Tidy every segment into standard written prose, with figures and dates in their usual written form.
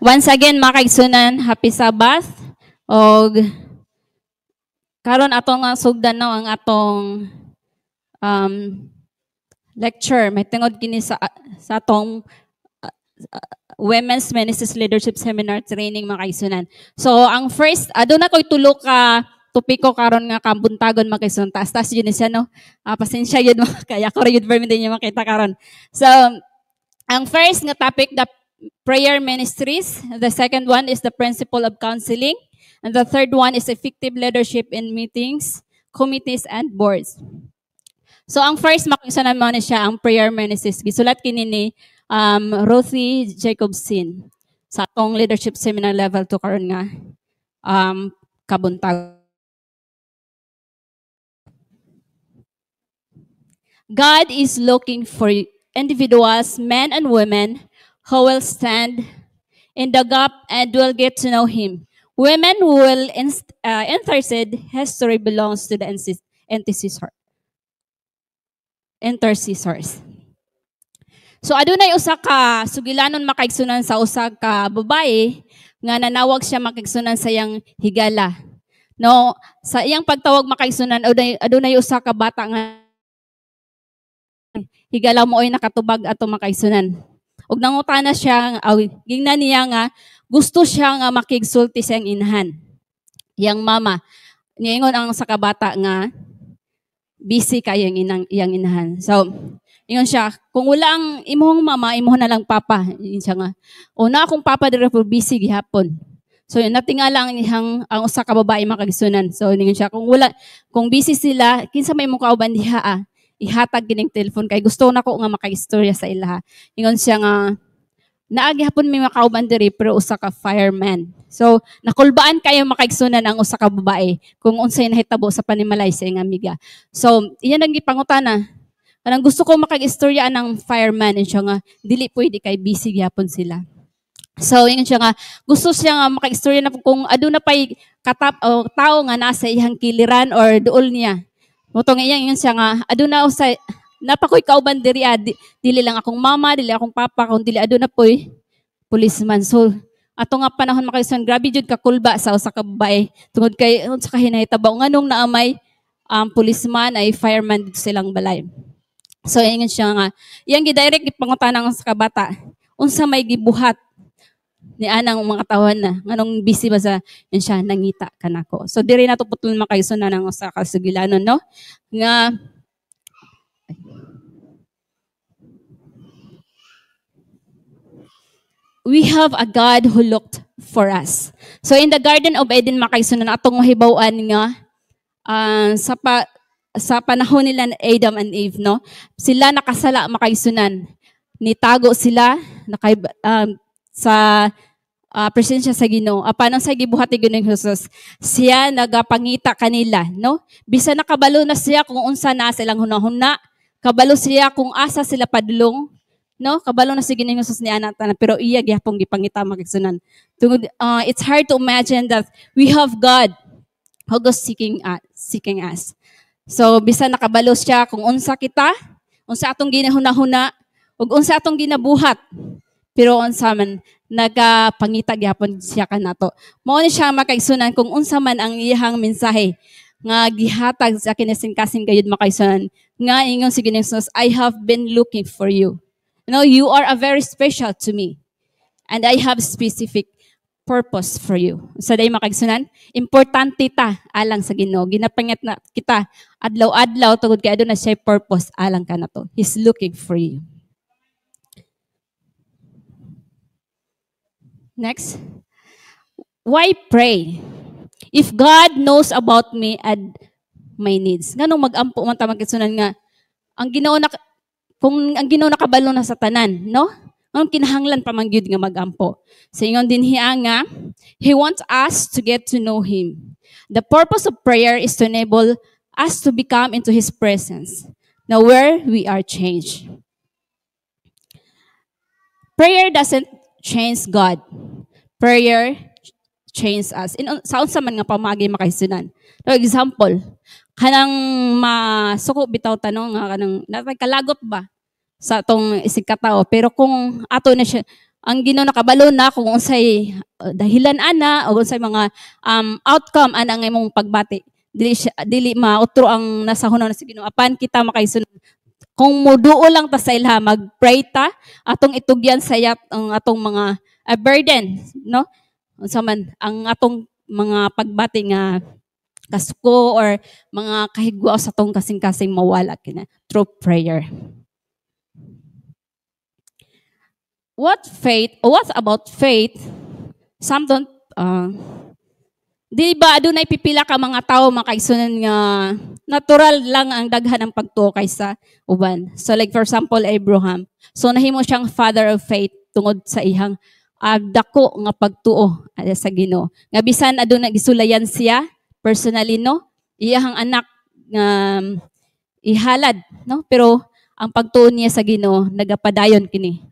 Once again, mga kaigsunan, happy Sabbath. Og karon atong nga sugdan no ang atong um, lecture. May tungod kini sa atong Women's Ministries Leadership Seminar Training, mga kaigsunan. So, ang first, aduna ko'y tulo ka topiko karon nga kabuntagon, mga kaigsunan. Taas-taas yun siya, no? Pasensya yun, kaya ko rin yun din yung makita karon. So, ang first nga topic, the prayer ministries. The second one is the principle of counseling. And the third one is effective leadership in meetings, committees, and boards. So, ang first, makikita naman siya, ang prayer ministries. Gisulat kini ni Ruthie Jacobson sa atong leadership seminar level 2 karon nga kabuntag. God is looking for individuals, men and women, who will stand in the gap and will get to know Him. Women who will intercede. History belongs to the intercessors. So adunay usa ka sugilanon makaigsunan sa usa ka babae nga nanawag siya makaigsunan sa iyang higala. No, sa iyang pagtawag makaigsunan adunay usa ka bata nga higala mo ay nakatubag ato makaigsunan. Og nangutana siya gingnan niya nga gusto siya nga makigsulti sa iyang inahan. Iyang mama. Niingon ang sa kabata nga busy kay iyang inahan. So ingon siya, kung wala ang imong mama, imong na lang papa. Ingon siya nga, una akong papa dire for busy gihapon. So yun, natingala ang usa ka babae makagisunan. So ingon siya, kung busy sila, kinsa may mong kauban diha ihatag kining telephone kay gusto na ko nga makaistorya sa ilaha. Ingon siya nga, naagi hapon may makauban diri pero usa ka fireman. So nakulbaan kayo makaigsunan ang usa ka babae kung unsay nahitabo sa panimalay sa iyang amiga. So iyan ang gipangutana. Kanang gusto ko makag-istorya ng fireman siya nga dili pwede kay busy gyapon sila. So ingon siya nga gusto siya nga makag-istorya na kung aduna pay tao nga nasa iyang kiliran or duol niya. Motong ingon siya nga aduna usay napakoy kauban diri dili lang akong mama, dili akong papa, kun dili aduna poy policeman. So ato nga panahon makaigsunan grabe jud ka kulba sa usa ka babae tungod kay unsa ka hinahitabo nganong naamay policeman ay fireman dito silang balay. So ingon siya nga iyang gidirect gipangutanang sa kabata unsa may gibuhat ni anang mga tawhan na nganong busy ba sa yun siya nangita kanako. So diri nato putol makaigsunan ang usa ka sugilanon no nga we have a God who looked for us. So in the Garden of Eden makaigsunan atong mahibaw-an nga sa panahon nila Adam and Eve, no? Sila nakasala makaigsunan. Nitago sila sa presensya sa Ginoo. Apan sa gibuhat ni Ginoong Hesus, siya nagapangita kanila, no? Bisa nakabalo na siya kung unsa na silang hunahuna, kabalo siya kung asa sila padulong, no? Kabalo na si Ginoong Hesus ni ana tanan pero iya gyapon gipangita makaigsunan. It's hard to imagine that we have God who goes seeking us. So, bisa nakabalo siya kung unsa kita, unsa atong ginahuna-huna, ug unsa atong ginabuhat. Pero unsa man, nagapangita gyapon siya kanato. Mao ni siya makaigsunan kung unsa man ang iyang mensahe nga gihatag sa kinasing-kasing gayud makaigsunan. Nga ingon si Ginoong Jesus, I have been looking for you. You know, you are a very special to me. And I have specific purpose for you. Sa day makaigsunan, importante ta alang sa Ginoo. Ginapangit na kita adlaw-adlaw tungod kay aduna siya purpose alang kanato. He's looking for you. Next. Why pray? If God knows about me and my needs. Nganong mag-ampo man ta makaigsunan nga ang Ginoo kung ang Ginoo nakabalo na sa tanan, no? Ang kinahanglan pa man gyud nga magampo. Sa ingon din hiya nga, He wants us to get to know Him. The purpose of prayer is to enable us to become into His presence. Now where we are changed. Prayer doesn't change God. Prayer changes us. Sa unsa man nga pamagi makaigsunan. For example, kanang masuko bitaw tanong nga kanang natay kalagot ba? Sa atong isig katao. Pero kung ato na siya, ang Ginoo nakabalo na kung unsay dahilan ana o unsay mga outcome ana nga imong pagbati. Dili mautro ang nasa hunahon sa Ginoo apan kita makaisunod. Kung muduo lang ta sa ilha, mag-pray ta atong itugyan sayap ang atong mga burden, no? Unsa man ang atong mga pagbati nga kasuko or mga kahigwa sa atong kasing-kasing mawala kina through prayer. What about faith? Some don't di ba adunay pipila ka mga tawo makaigsunan nga natural lang ang daghan ng pagtuo kaysa uban. So like for example Abraham. So nahimo siyang father of faith tungod sa ihang dako nga pagtuo sa Ginoo. Nga bisan adunay gisulayan siya personally no, iyahang anak nga ihalad no, pero ang pagtuo niya sa Ginoo nagapadayon kini.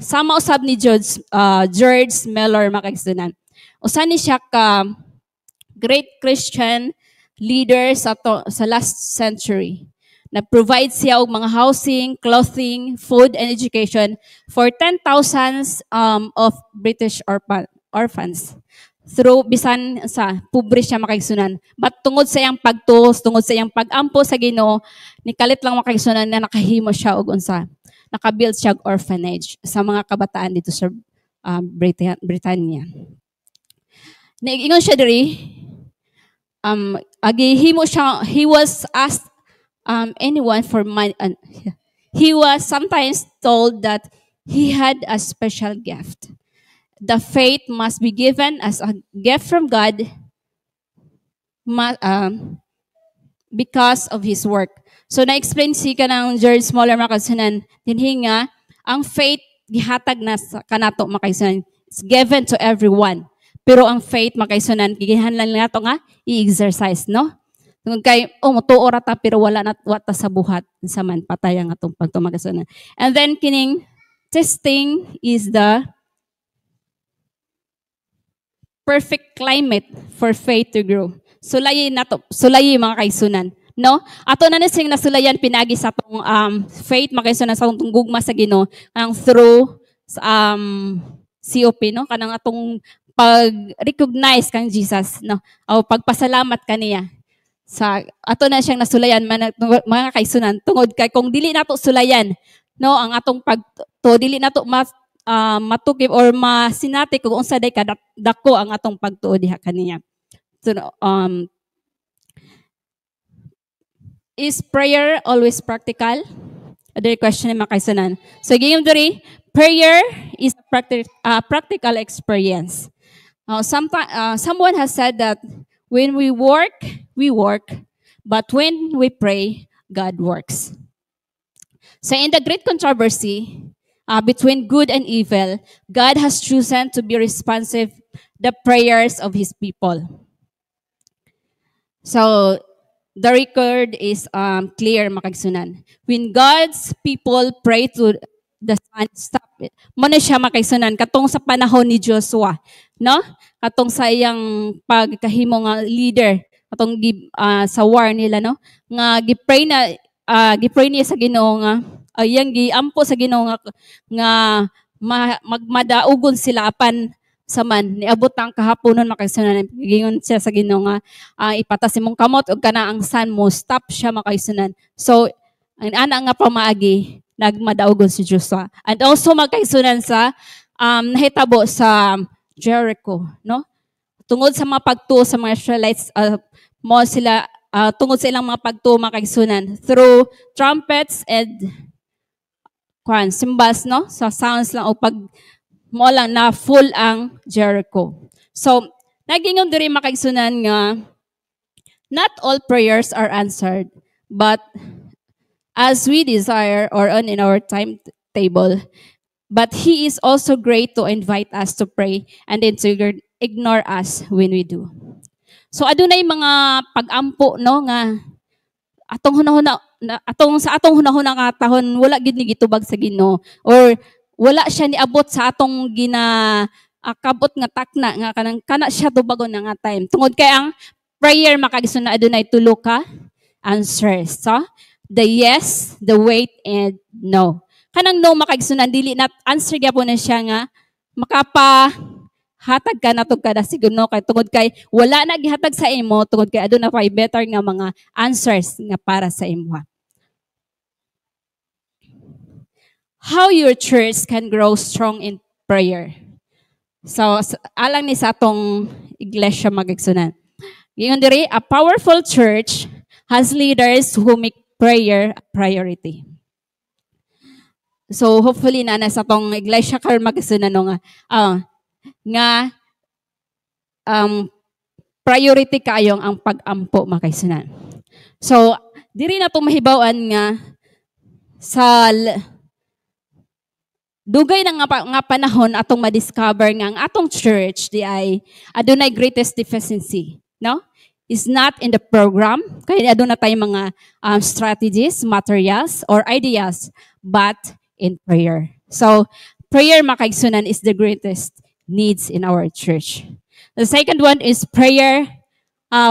Sama usab ni George Miller makaigsunan. Usa ni siya ka great Christian leader sa last century. Nag-provide siya og mga housing, clothing, food, and education for 10,000 of British orphans. Through bisan sa pobre siya makaigsunan. But tungod sa iyang pagtuos, tungod sa iyang pag-ampo sa Ginoo, nikalit lang makaigsunan na nakahimo siya og unsa. Nakabuild siya og orphanage sa mga kabataan dito sa Britannia. Nag-ingon siya diri, agihimo siya, he was asked anyone for money. He was sometimes told that he had a special gift. The faith must be given as a gift from God because of his work. So na-explain si kanang George Smaller makasunan, dinhi nga ang faith gihatag na sa kanato makaisunan. It's given to everyone. Pero ang faith makaisunan gigihanlan nato nga i-exercise no. Tungod kay mutuo ra ta pero wala na wata sa buhat sa man patay ang atong pagtumagasunan. And then kining testing is the perfect climate for faith to grow. Sulayi mga kaisunan. No? Ato na sing nasulayan pinagi sa atong faith makaisunan sa atong gugma sa Ginoo ang through COP no kanang atong pag-recognize kang Jesus no o pagpasalamat kaniya sa ato na siyang nasulayan mga kaisunan tungod kay kung dili nato sulayan no ang atong pagto dili nato matukib or masinati kung unsa day kadako ang atong pagtuo diha kaniya. So, is prayer always practical? Other question ni makaisunan. So giyon diri, prayer is a practical experience. Someone has said that when we work, but when we pray, God works. So in the great controversy between good and evil, God has chosen to be responsive the prayers of His people. So the record is clear makaigsunan. When God's people pray to the sun, stop it. Muna siya makaigsunan katong sa panahon ni Joshua, no? Katong sa iyang pagkahimo nga leader, katong sa war nila, no? Nga gipray niya sa Ginoo nga yang giampo sa Ginoo nga magmadaugon sila apan saman niabot ang kahaponon makaisunan gingon siya sa Ginoo nga ipatas imong kamot ug kana ang sun mo stop siya makaisunan. So ang ana nga pamaagi nagmadaugon si Joshua and also magkaisunan sa nahitabo sa Jericho no tungod sa mga pagtuo sa mga Israelites mo sila tungod sa ilang mga pagtuo makaisunan through trumpets and cymbals no sa sounds lang o pag mo lang na full ang Jericho. So nagingon diri makaigsunan nga not all prayers are answered but as we desire or on in our timetable, but He is also great to invite us to pray and then to ignore us when we do. So adunay mga pag-ampo no nga atong hunahuna sa atong hunahuna nga tahon wala gid ni gitubag sa Ginoo or wala siya niabot sa atong kabot nga takna nga kana siya tubagon nga time. Tungod kay ang prayer makagisuna adunay tulo ka answers. So the yes, the wait, and no. kanang no makaigsunan dili na answer gyapon na siya nga makapa hatag ka na tug kada siguro kay tungod kay wala na gihatag sa imo tungod kay aduna pay better nga mga answers nga para sa imo. How your church can grow strong in prayer. So alang ni sa atong iglesia magigsunan. Ingon diri, a powerful church has leaders who make prayer a priority. So hopefully na sa atong iglesia karon magigsunan nga priority kayong ang pag-ampo makaigsunan. So diri na to mahibaw-an nga sa dugay na nga panahon atong ma-discover nga ang atong church di ay adunay greatest deficiency, no? Is not in the program, kaya aduna tay mga strategies, materials, or ideas, but in prayer. So, prayer makaigsunan is the greatest needs in our church. The second one is prayer,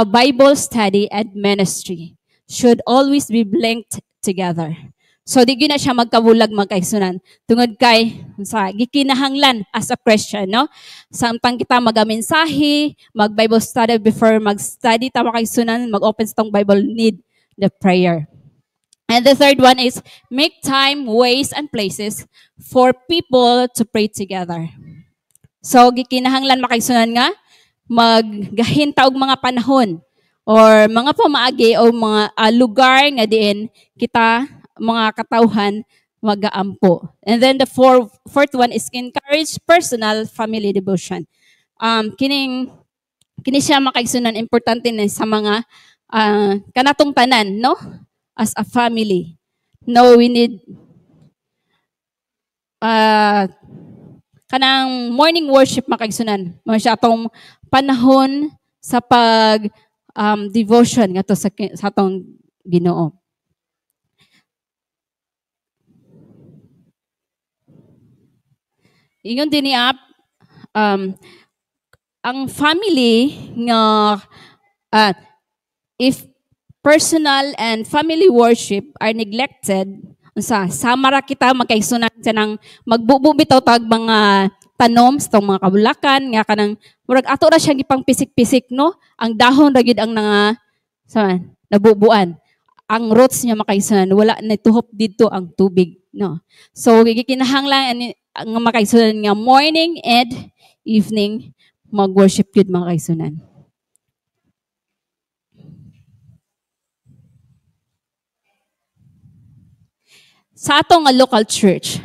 Bible study, and ministry should always be linked together. So, di na siya magkabulag magkaigsunan. Tungod kay, sa gikinahanglan as a Christian, no? Samtang kita mag-mensahe, mag-Bible study before mag-study, tama kaigsunan, mag-open sa tong Bible, need the prayer. And the third one is, make time, ways, and places for people to pray together. So, gikinahanglan makaigsunan nga, maggahinta og mga panahon, or mga pamaagi, o mga lugar nga diin kita, mga katawhan mag-aampo. And then the fourth one is encourage personal family devotion. Kini siya makaigsunan importante na sa mga kanatong tanan, no? As a family. No, we need kanang morning worship makaigsunan. Mo siya atong panahon sa pag devotion ngato sa atong Ginoo. Ingon din niya, ang family nga, if personal and family worship are neglected, samara kita magkaigsunan sa nang magbubitaw tag mga tanom sa mga kabulakan, nga kanang, murag ato ra siya gipang pisik-pisik, no? Ang dahon ra gyud ang nabubuan. Ang roots niya makaigsunan, wala na tuhop dito ang tubig, no? So, gikinahanglan ang makaigsunan nga morning and evening mag-worship yun mga kaigsunan. Sa atong local church,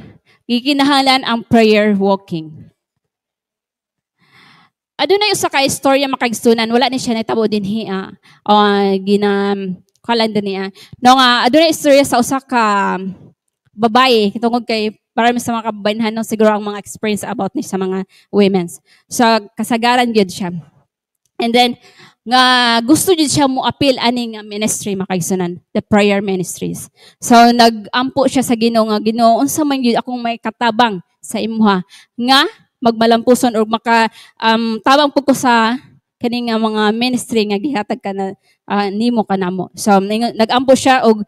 gikinahanglan ang prayer walking. Adunay usa ka istorya makaigsunan, wala ni siya natabo din hiya. Kalan din niya. No nga adunay istorya sa usa ka babae tungod kay marami sa mga kababayan no, siguro ang mga experience about ni sa mga women's. So, kasagaran yun siya. And then, nga gusto yun siya mo appeal aning ministry makaigsunan, the prayer ministries. So, nag-ampo siya sa Ginoo nga Ginoo, unsa man yun akong may katabang sa imuha nga magmalampuson or tabang po ko sa kaning mga ministry nga gihatag ka na nimo kanamo. So nag-ampo siya og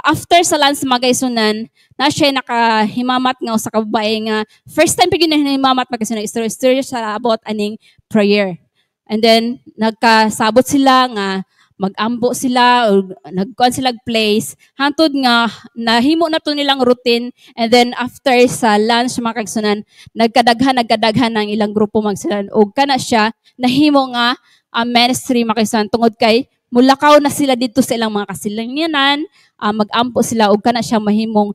after sa lunch magaisunan na siya nakahimamat nga sa kababae nga first time pigin himamat magaisunan story sa about aning prayer. And then nagkasabot sila nga mag-ampo sila o nagkuan sila place hantod nga nahimo na to nilang routine. And then after sa lunch mga kaigsunan nagkadaghan ng ilang grupo magsunan og kana siya nahimo nga ministry mga kaigsunan tungod kay mulakaw na sila dito sa ilang mga kasilanganan, mag-ampo sila og kana siya mahimong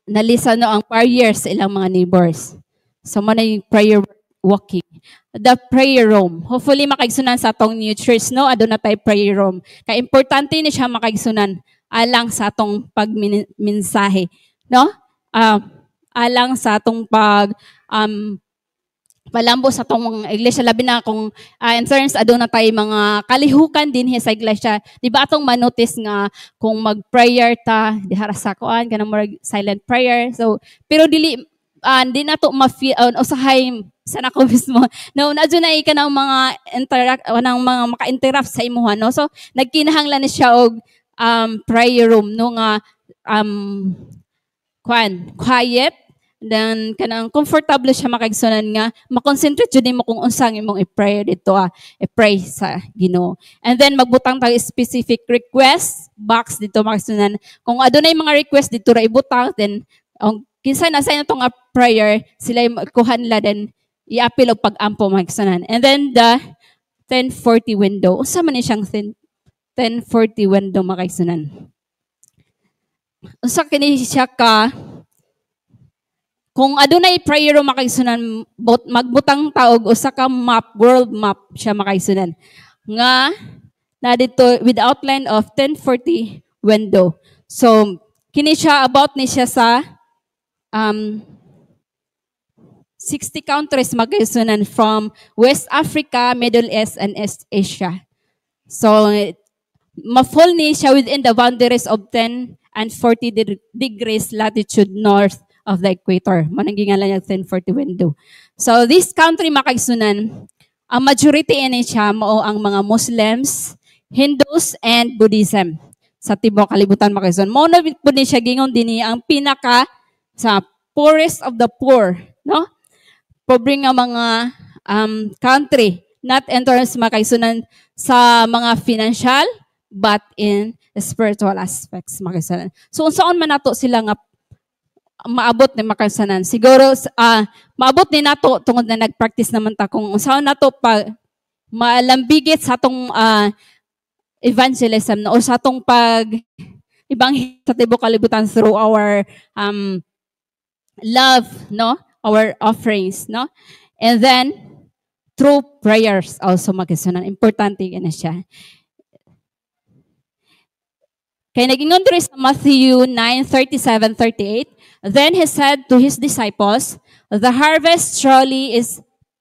nalisano ang prayer sa ilang mga neighbors. So mo na yung prayer walking. The prayer room. Hopefully makaigsunan sa atong new church, no? Aduna tay prayer room. Kaya importante ni siya makaigsunan alang sa atong pagmensahe, no? Alang sa atong palambo sa atong iglesia labi na kung in terms aduna tay mga kalihukan din sa iglesia. Di ba atong manotice nga kung mag-prayer ta dihara sa kuan kanang silent prayer. So pero dili di na to ma-feel usahay sa nako mismo. No, nadyo na ka ng mga mga maka-interrupt sa imuha, no? So nagkinahanglan ni siya og prayer room no nga quiet, then kanang comfortable siya makaigsunan nga makonsentrate jud mo kung unsang imong i-pray dito i-pray sa Ginoo. And then magbutang tag specific request box dito makaigsunan. Kung adunay mga request dito ra ibutang, then ang kinsa na sa itong prayer sila kuhan la, then i-appeal og pag-ampo makaigsunan. And then the 10:40 window, unsa man ni siyang 10:40 window makaigsunan. Unsa kini siya ka, kung adunay prayer room makaigsunan, magbutang taog usa ka map, world map siya makaigsunan nga na dito with outline of 10:40 window. So kini siya about ni siya sa 60 countries makaigsunan from West Africa, Middle East, and East Asia. So ma-fall ni siya within the boundaries of 10 and 40 degrees latitude north of the equator. Mananggingalan niya 10:40 window. So this country makaigsunan, ang majority ini siya mao ang mga Muslims, Hindus, and Buddhism. Sa tibuok kalibutan makaigsunan. Mao na pud ni siya gingon dinhi ang pinaka sa poorest of the poor, no? Pobre nga mga country, not in terms makaigsunan sa mga financial but in spiritual aspects makaigsunan. So unsaon man nato sila nga maabot ni makaigsunan? Siguro maabot ni nato tungod na nagpractice naman ta kung unsaon nato pa malambigit sa atong evangelism no, o sa atong pag ibanghel sa tibuok kalibutan through our love, no, our offerings, no, and then through prayers also makaigsunan. Importante gina siya. Kaya nagingon diri sa Matthew 9:37-38, then he said to his disciples, the harvest surely is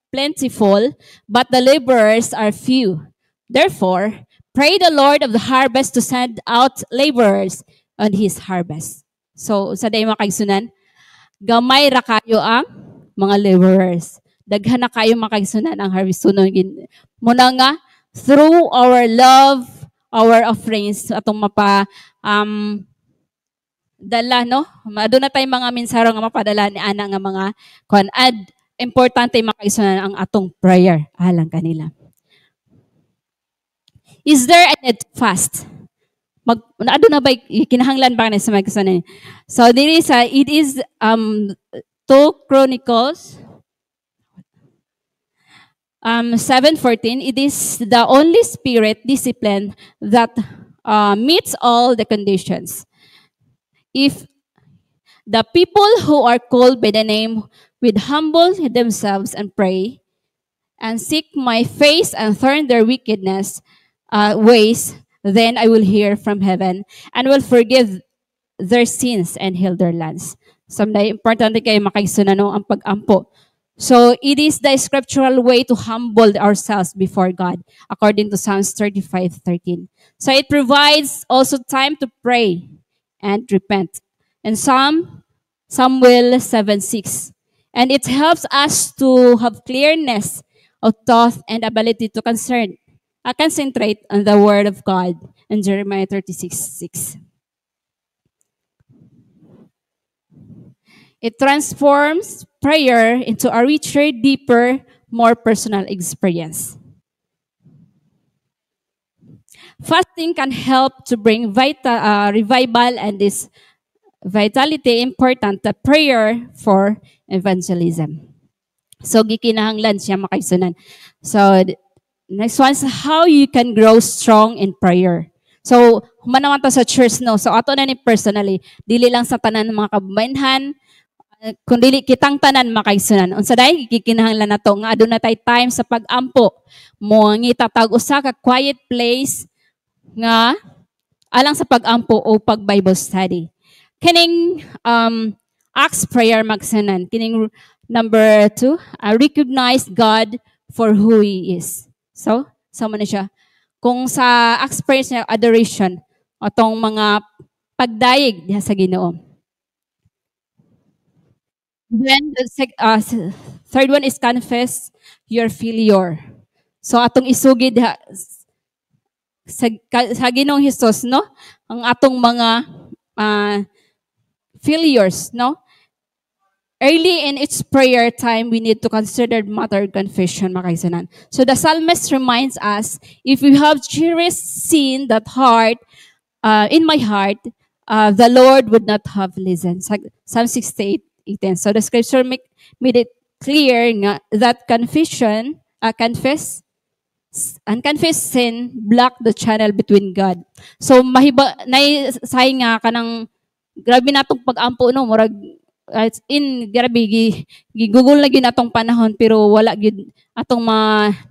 plentiful, but the laborers are few. Therefore, pray the Lord of the harvest to send out laborers on his harvest. So, sa day makaigsunan, gamay ra kayo ang mga laborers. Daghan na kayo makaigsunan ang harvest. Muna nga, through our love, our offerings, atong dala, no? Doon na tayong mga mensaro nga mapadala ni ana nga mga importante makaigsunan ang atong prayer alang kanila. Is there a need to fast? Ado na ba kinahanglan ba na sa makaigsunan? So diri sa it is 2 Chronicles 7:14, it is the only spirit discipline that meets all the conditions. If the people who are called by the name would humble themselves and pray and seek my face and turn their wickedness ways, then I will hear from heaven and will forgive their sins and heal their lands. Someday, importante kayo makaigsunan ang pag-ampo. So it is the scriptural way to humble ourselves before God, according to Psalms 35:13. So it provides also time to pray and repent. And Samuel 7:6. And it helps us to have clearness of thought and ability to concentrate on the word of God in Jeremiah 36:6. It transforms prayer into a richer, deeper, more personal experience. Fasting can help to bring revival and this vitality important to prayer for evangelism. So, gikinahanglan siya makaigsunan. So, next one is how you can grow strong in prayer. So, humanawan ta sa church, no? So, ato na ni personally, dili lang sa tanan ng mga kababainhan, kung dili kitang tanan makaigsunan. Unsa day gikinahanglan nato nga aduna tay time sa pag-ampo. Mo ngita tag usa ka quiet place nga alang sa pag-ampo o pag-Bible study. Kining Acts prayer magsunan. Kining number 2, recognize God for who He is. So, sama na siya. Kung sa Acts prayer niya, adoration, atong mga pagdayeg diha sa Ginoo. Then the third one is confess your failure. So atong isugid sa Ginoong Hesus, no? ang atong mga uh, failures, no? Early in its prayer time, we need to consider matter confession, mga kaisanan. So the psalmist reminds us, if we have cherished sin that heart, in my heart, the Lord would not have listened. Psalm 68:10. So the scripture made it clear that unconfessed sin block the channel between God. So mahiba say nga kanang grabe natong pag-ampo no, murag it's in grabe gigugol na gyud atong panahon pero wala gyud atong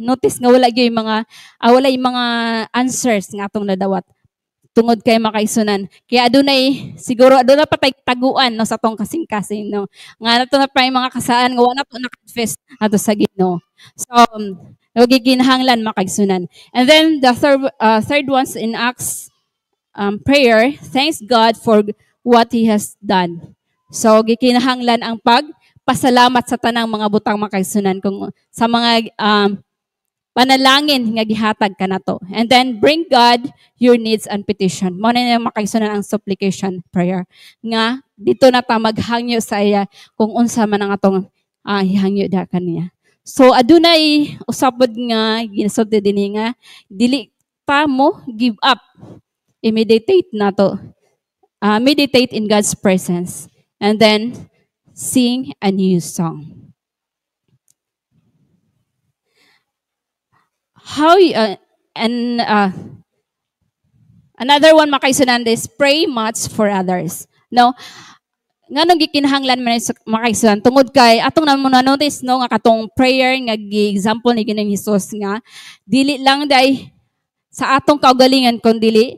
notice nga wala gyud wala yung mga answers nga atong nadawat tungod kay makaisunan. Kaya adunay siguro aduna pa tay taguan no sa atong kasing-kasing no. Nga nato na pa yung mga kasaan nga wala to na-confess ato sa Ginoo. So giginahanglan makaisunan. And then the third ones in Acts prayer, thanks God for what He has done. So gikinahanglan ang pagpasalamat sa tanang mga butang makaisunan kung sa mga panalangin nga gihatag kanato. And then bring God your needs and petition. Mo na makaisunan ang supplication prayer nga dito na ta maghangyo sa iya kung unsa man ang atong hihangyo da kaniya. So adunay usapod nga ginsulti dinhi nga dili ta mo give up. I-meditate nato. Meditate in God's presence. And then sing a new song. Another one makaisunan is pray much for others. No, nga nung gikinahanglan man sa makaisunan tungod kay atong na notice no nga katong prayer nga example ni Ginoong Hesus nga dili lang day sa atong kaugalingan kun dili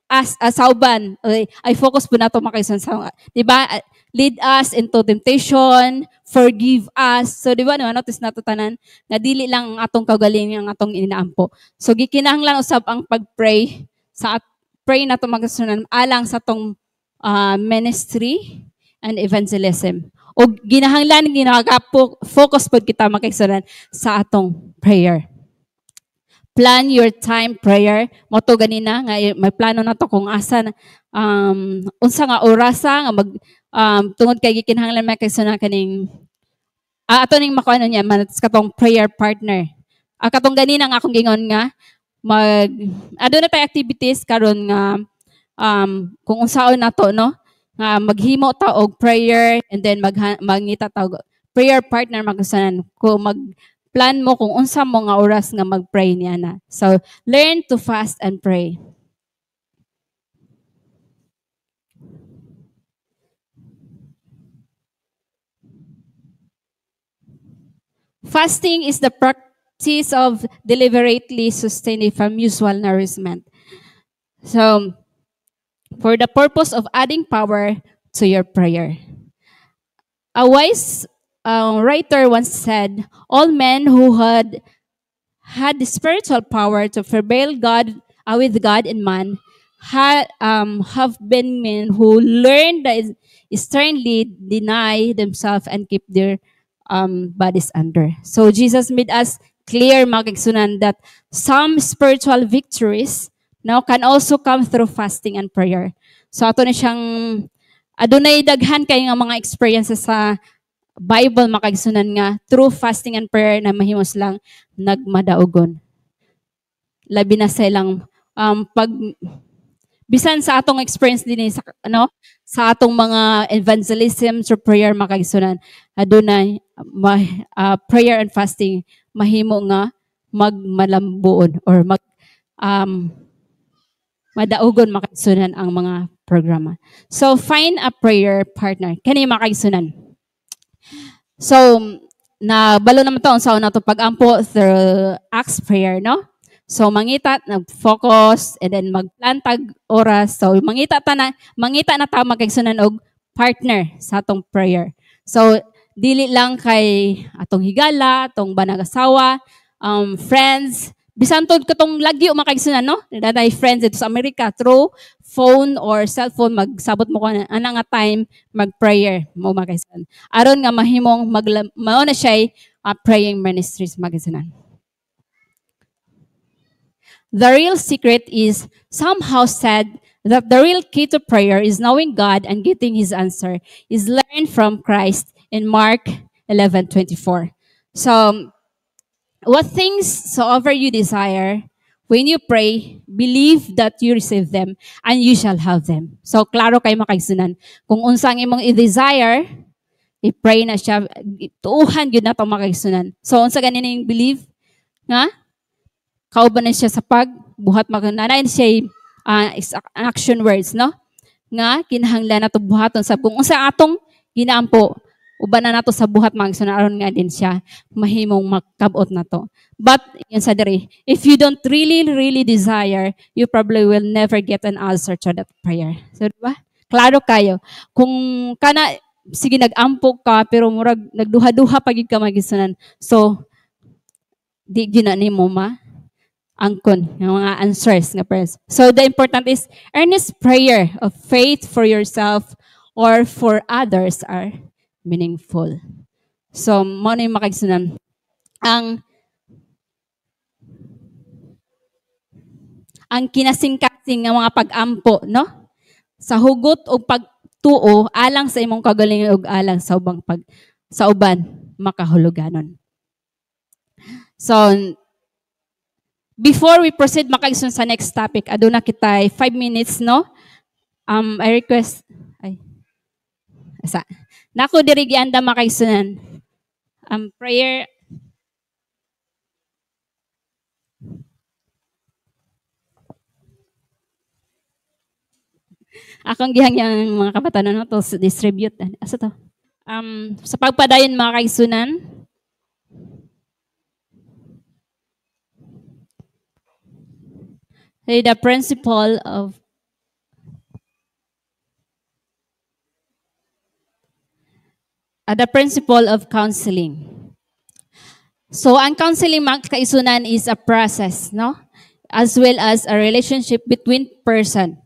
as sauban ay focus po nato makaisunan sa di ba lead us into temptation, forgive us. So di ba no notice nato tanan nga dili lang ang atong kaugalingan ang atong inaampo. So gikinahanglan usab ang pagpray sa pray nato makaisunan alang sa tong ministry and evangelism. O ginahanglan focus pod kita makaisunan sa atong prayer. Plan your time prayer. Moto ganina nga may plano na to kung asa unsa nga orasa nga mag tungod kay gikinahanglan makaisunan kaning ato ning makuano niya man katong prayer partner. Katong ganina nga akong gingon nga aduna tay activities karon nga kung unsaon nato no nga maghimo ta og prayer and then mangita ta og prayer partner magasanan ko plan mo kung unsa mo nga oras nga mag-pray niya na. So learn to fast and pray. Fasting is the practice of deliberately sustaining from usual nourishment. So for the purpose of adding power to your prayer. A wise writer once said, all men who had the spiritual power to prevail with God and man have been men who learned that sternly deny themselves and keep their bodies under. So Jesus made us clear, mga kaigsunan, that some spiritual victories now can also come through fasting and prayer. So ato na siyang adunay daghan kay nga mga experiences sa Bible makaigsunan nga through fasting and prayer na mahimos lang nagmadaugon. Labi na sa ilang pag bisan sa atong experience din sa atong mga evangelism through prayer makaigsunan adunay prayer and fasting mahimo nga magmalambuon or madaugon makaigsunan ang mga programa. So find a prayer partner kani makaigsunan. So, balo naman to sa una to pag-ampo through Acts prayer, no? So, mangita, nag-focus, and then magplantag oras. So, mangita na ta magkaigsunan og partner sa atong prayer. So, dili lang kay atong higala, atong banag-asawa, friends, bisan tod katong lagyo makaigsunan, no? Daday friends dito sa Amerika through phone or cellphone magsabot mo ko ana nga time mag-prayer mo makaigsunan. Aron nga mahimong mao na siya praying ministries makaigsunan. The real secret is somehow said that the real key to prayer is knowing God and getting his answer is learned from Christ in Mark 11:24. So, what things soever you desire, when you pray, believe that you receive them and you shall have them. So, klaro kayo makaigsunan. Kung unsang imong i-desire, i-pray na siya, tuuhan yun na ito makaigsunan. So, unsa ganin yung believe? Nga? Kauban na siya sa pagbuhat magnanay siya action words, no? Nga, kinahanglan na ito buhaton sa kung unsa atong ginaampo, uban na nato sa buhat magsunan aron nga din siya mahimong makabot na to. But yun sa diri, if you don't really desire, you probably will never get an answer to that prayer. So diba? Klaro kayo. Kung kana sige nagampo ka pero murag nagduha-duha pagid ka magisunan. So di gyud na nimo angkon ng mga answers nga prayers. So the important is earnest prayer of faith for yourself or for others are meaningful. So, mo na yung makaigsunan. Ang kinasing-kasing nga mga pag-ampo, no? Sa hugot o pagtuo, alang sa imong kagalingan ug alang sa sa uban makahuluganon. So, before we proceed makaigsunan sa next topic, aduna kita 5 minutes, no? I request nako diri gianda makaigsunan. Prayer akong gihangyang mga kabatanon no to distribute asa to sa pagpadayon mga kaigsunan the principle of counseling. So, ang counseling mga kaisunan is a process, no? As well as a relationship between person.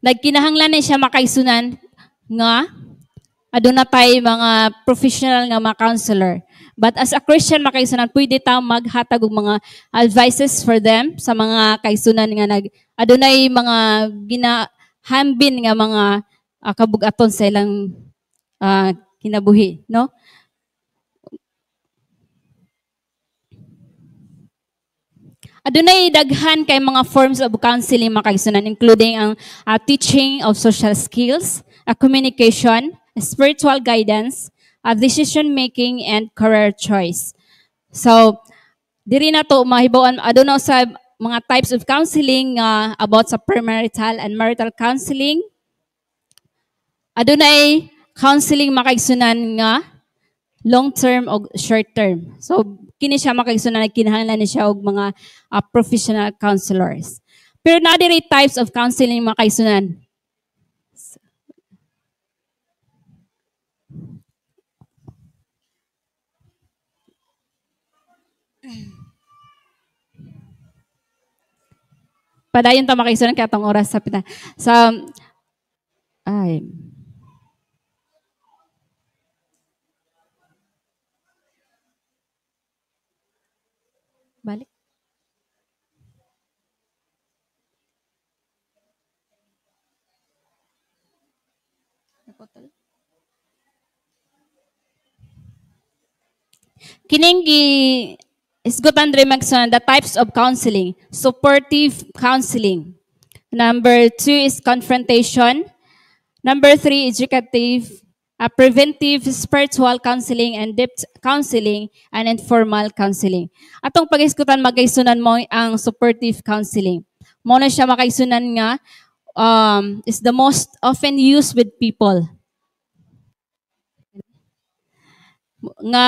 Nagkinahanglan na siya makaisunan nga aduna tay mga professional nga mga counselor. But as a Christian makaisunan, pwede ta maghatag og mga advices for them sa mga kaisunan nga adunay mga ginahambin nga mga kabugaton sa ilang kinabuhi, no? Adunay daghan kay mga forms of counseling mga kaigsunan, including ang teaching of social skills, communication, spiritual guidance, decision making, and career choice. So, diri na to mahibawan aduna sa mga types of counseling about sa premarital and marital counseling. Adunay counseling mga kaigsunan nga long term o short term. So, kini siya makaigsunan kinahanglan ni siya og mga professional counselors. Pero na diri types of counseling mga kaigsunan. Padayon ta makaigsunan kay atong oras sa pita. Balik. Kining isgutan diri magsunan the types of counseling. Supportive counseling. Number 2 is confrontation. Number 3 is educative, preventive spiritual counseling and depth counseling and informal counseling. Atong pag-iskutan magaisunan mo ang supportive counseling. Mo na siya makaisunan nga is the most often used with people. Nga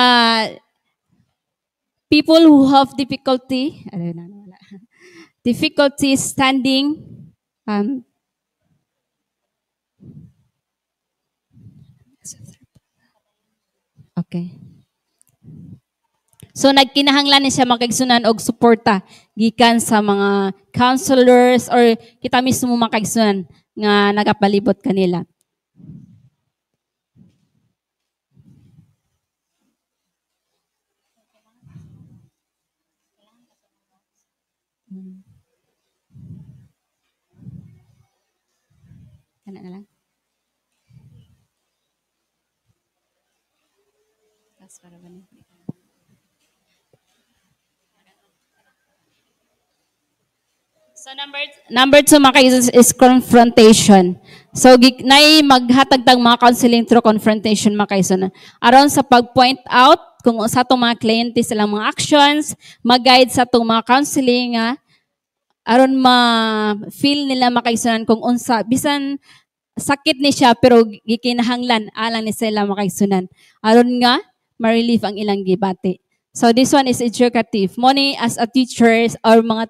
people who have difficulty standing okay. So nagkinahanglan ni siya makaigsunan og suporta gikan sa mga counselors or kita mismo makaigsunan nga nagapalibot kanila. Kana na lang. Tas para ba ni? So number two mga kaisus is confrontation. So nay maghatag tag mga counseling through confrontation mga kaisun. Aron sa pag-point out kung sa atong mga kliyente silang mga actions, mag-guide sa atong mga counseling nga aron ma-feel nila makaisunan kung unsa bisan sakit ni siya pero gikinahanglan alang ni sila makaisunan. Aron nga ma-relieve ang ilang gibati. So this one is educative. Money as a teachers or mga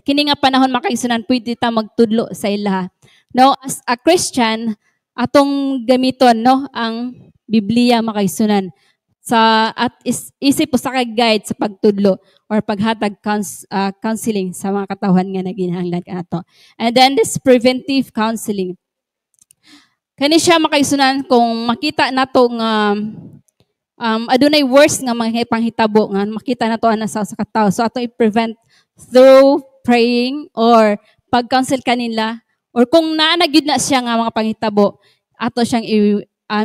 kini nga panahon makaisunan pwede ta magtudlo sa ila. No, as a Christian, atong gamiton no ang Biblia makaisunan sa at isip po sa guide sa pagtudlo or paghatag counseling sa mga katawhan nga naginahanglan kanato. And then this preventive counseling. Kani siya makaisunan kung makita nato nga adunay worse nga mga panghitabo nga makita nato ana sa katawo. So ato i-prevent through praying or pag-counsel kanila or kung naanagid na siya nga mga panghitabo ato siyang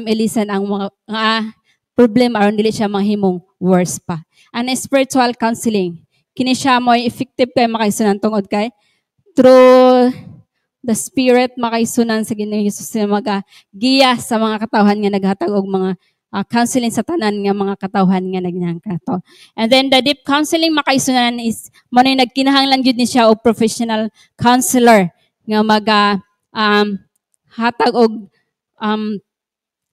ilisan ang mga problema aron dili siya mahimong worse pa. And spiritual counseling kini siya mo effective kay makaisunan tungod kay through the spirit makaisunan sa Ginoong Hesus na magagiya sa mga katawhan nga naghatag og mga counseling sa tanan nga mga katawhan nga nagnangkato. And then the deep counseling makaisunan is manay nagkinahanglan jud ni siya og professional counselor nga hatag og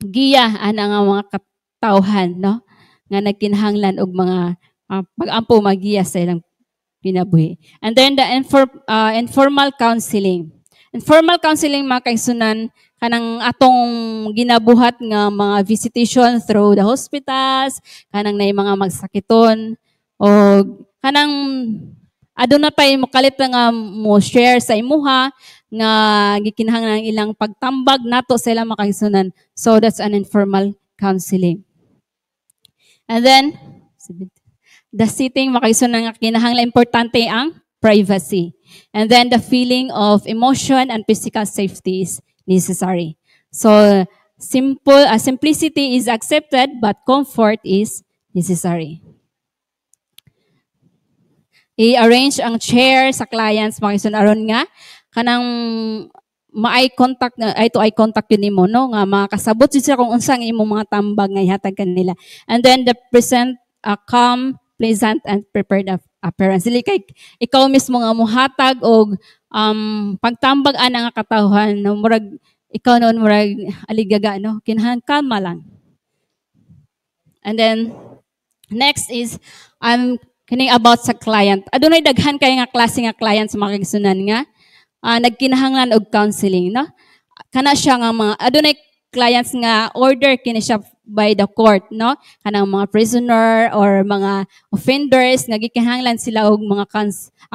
giya ana nga mga katawhan no nga nagkinahanglan og mga pag-ampo magiya sa ilang kinabuhi. And then the informal counseling. Informal counseling makaisunan kanang atong ginabuhat nga mga visitation through the hospitals, kanang nay mga magsakiton o kanang aduna tay mokalit nga mo share sa imuha nga gikinahanglan ilang pagtambag nato sa ilang makaisunan. So that's an informal counseling. And then the sitting makaisunan nga kinahanglan importante ang privacy. And then the feeling of emotion and physical safety is necessary. So simplicity is accepted but comfort is necessary. I-arrange ang chair sa clients makaisunan aron nga kanang ma-eye contact na eye to eye contact yun nimo no nga makasabot siya kung unsang imong mga tambag nga ihatag kanila. And then the present a calm, pleasant and prepared appearance. Dili kay ikaw mismo nga mohatag og pagtambag ana nga katawhan no murag ikaw noon murag aligaga no kinahanglan kalma lang. And then next is kining about sa client. Adunay daghan kay nga klase nga client sa mga kagsunan nga nagkinahanglan og counseling no. Kana siya nga mga adunay clients nga order kini siya by the court no kanang mga prisoner or mga offenders nga gikinahanglan sila og mga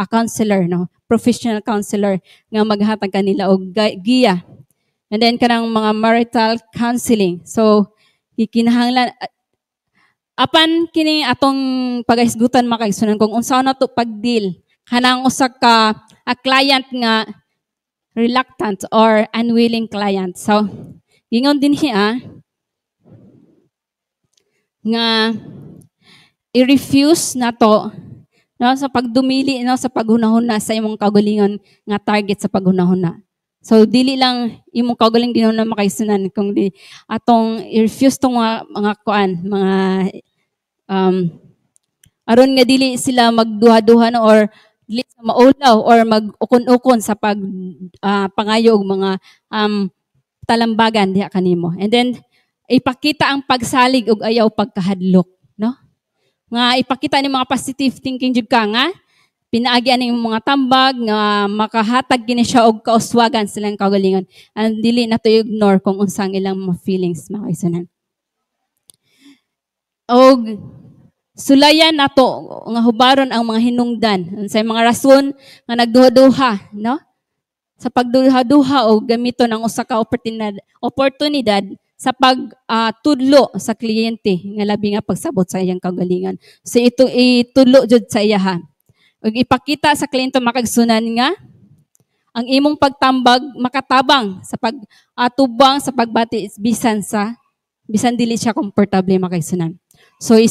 counselor no professional counselor nga maghatag kanila og giya. And then kanang mga marital counseling. So gikinahanglan apan kini atong pagahisgutan makaisunan kung unsa na to pagdeal kanang usa ka a client nga reluctant or unwilling client. So gingon din hiya nga i-refuse na to no sa pagdumili no sa paghunahuna sa imong kaugalingon nga target sa paghunahuna. So dili lang imong kaugaling ginuna makaisunan kung di atong i-refuse tong mga kuan mga aron nga dili sila magduha-duha no, or dili sa maulaw or mag-ukon-ukon sa pag pangayo og mga talambagan diha kanimo. And then ipakita ang pagsalig og ayaw pagkahadlok, no? Nga ipakita ni mga positive thinking jud ka nga pinaagi ani mga tambag nga makahatag kini siya og kauswagan silang kaugalingon. And dili na to ignore kung unsang ilang mga feelings makaisunan. Og sulayan nato nga hubaron ang mga hinungdan sa mga rason nga nagduha-duha, no? Sa pagduha-duha o gamiton ang usa ka oportunidad sa pagtudlo sa kliyente nga labi nga pagsabot sa iyang kaugalingon. So ito itudlo jud sa iyaha. Ug ipakita sa kliyente makagsunan nga ang imong pagtambag makatabang sa pag-atubang sa pagbati is bisan dili siya komportable makaisunan. So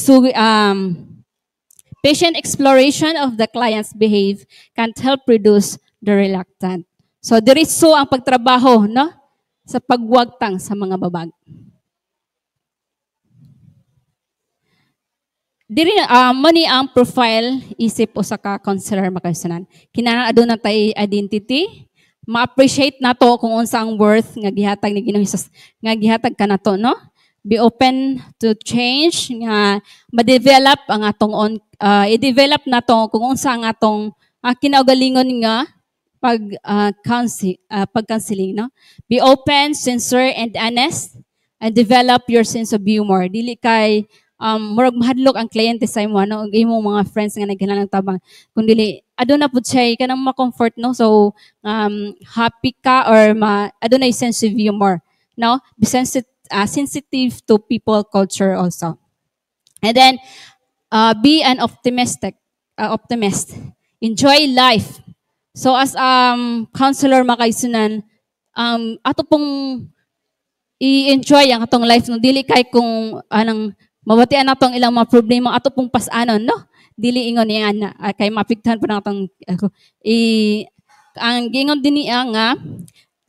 patient exploration of the client's behave can help reduce the reluctant. So diretso ang pagtrabaho, no, sa pagwagtang sa mga babag. Diri money ang profile isip usa ka counselor makaisunan. Kinahanglan aduna tay identity, ma-appreciate nato kung unsa ang worth nga gihatag ni Ginoong Hesus nga gihatag kanato, no? Be open to change nga ma-develop ang atong i-develop nato kung unsa ang atong kinaugalingon nga pag-counseling, no? Be open, sincere, and honest, and develop your sense of humor. Dili kay murag mahadlok ang kliyente sa imo, no? Ang imong mga friends nga nagkinahanglan tabang. Kung dili aduna pud siya kanang ma-comfort, no? So happy ka or aduna sense of humor, no? Be sensitive to people culture also. And then be an optimist. Enjoy life. So as counselor makaisunan, ato pong i-enjoy ang atong life, no? Dili kay kung anang mabatian natong ilang mga problema ato pong pasanon, no? Dili ingon niya na kay mapigtahan po natong ang gingon din niya nga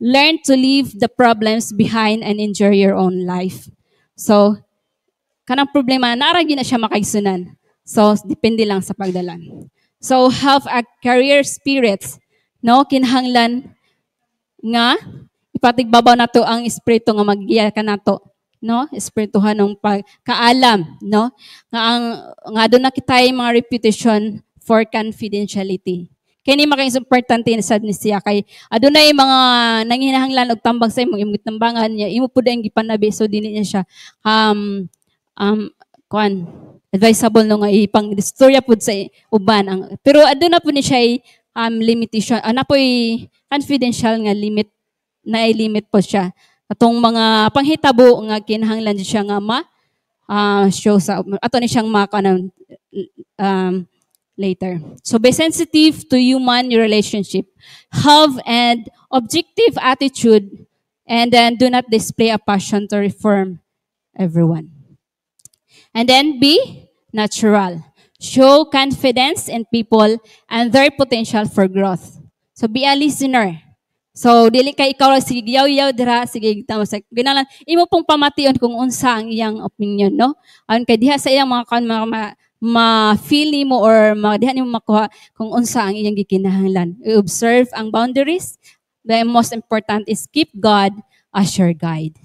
learn to leave the problems behind and enjoy your own life. So kanang problema naara gyud na siya makaigsunan. So depende lang sa pagdalan. So have a career spirit, no? Kinahanglan nga ipatigbabaw nato ang espiritu nga maggiya kanato, no? Espirituhan ng pagkaalam, no? Nga doon na kitay mga reputation for confidentiality. Kini maka-importante sad ni siya kay adunay mga nanginahanglan og tambag sa imong tambangan niya imo pud ang gipanabi so dili niya siya advisable no nga ipang istorya pud sa uban pero aduna pud ni siya limitation napoy confidential nga limit na limit po siya atong mga panghitabo nga kinahanglan siya nga show sa ato ni siyang later. So be sensitive to human relationship. Have an objective attitude and then do not display a passion to reform everyone. And then be natural. Show confidence in people and their potential for growth. So be a listener. So dili kay ikaw sige yaw dira sige tama sa ginalan imo pong pamation kung unsa ang iyang opinion, no? Aron kay diha sa iyang mga ma-feel mo or diha nimo makuha kung unsa ang iyang gikinahanglan. Observe ang boundaries. The most important is keep God as your guide.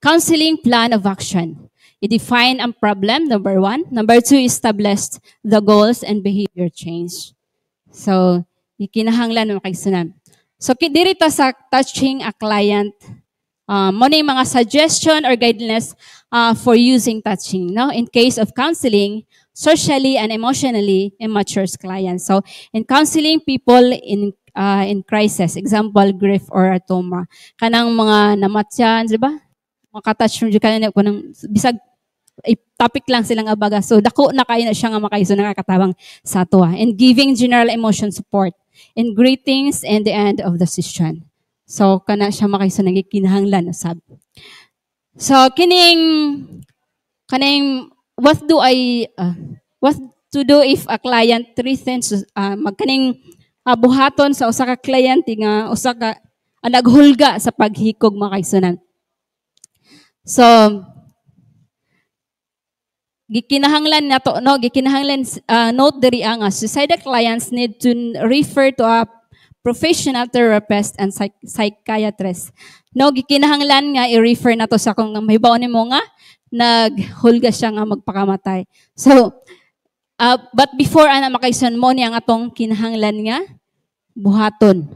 Counseling plan of action. I-define ang problem, number 1. Number 2, establish the goals and behavior change. So, ikinahanglan mo kaigsunan. So, dirito sa touching a client, mo na yung mga suggestion or guidelines for using touching, no? In case of counseling, socially and emotionally immature clients. So, in counseling people in crisis, example, grief or trauma, kanang mga namatyan, di ba? Makatouch mo dyan kanina, bisag topic lang silang abaga. So, dako na kayo na siya nga makaiso nakakatabang sa ato. And giving general emotion support in greetings and the end of the session. So, kana siya makaiso nagikinahanglan usab. So, what to do if a client threatens magkaning buhaton sa usa ka client nga usa ka naghulga sa paghikog makaisunan. So, gikinahanglan nato no gikinahanglan note diri nga suicidal clients need to refer to a professional therapist and psychiatrist. No gikinahanglan nga i-refer nato sa kung mahibaw nimo nga naghulga siya nga magpakamatay. So but before ana makaison mo ni ang atong kinahanglan nga buhaton.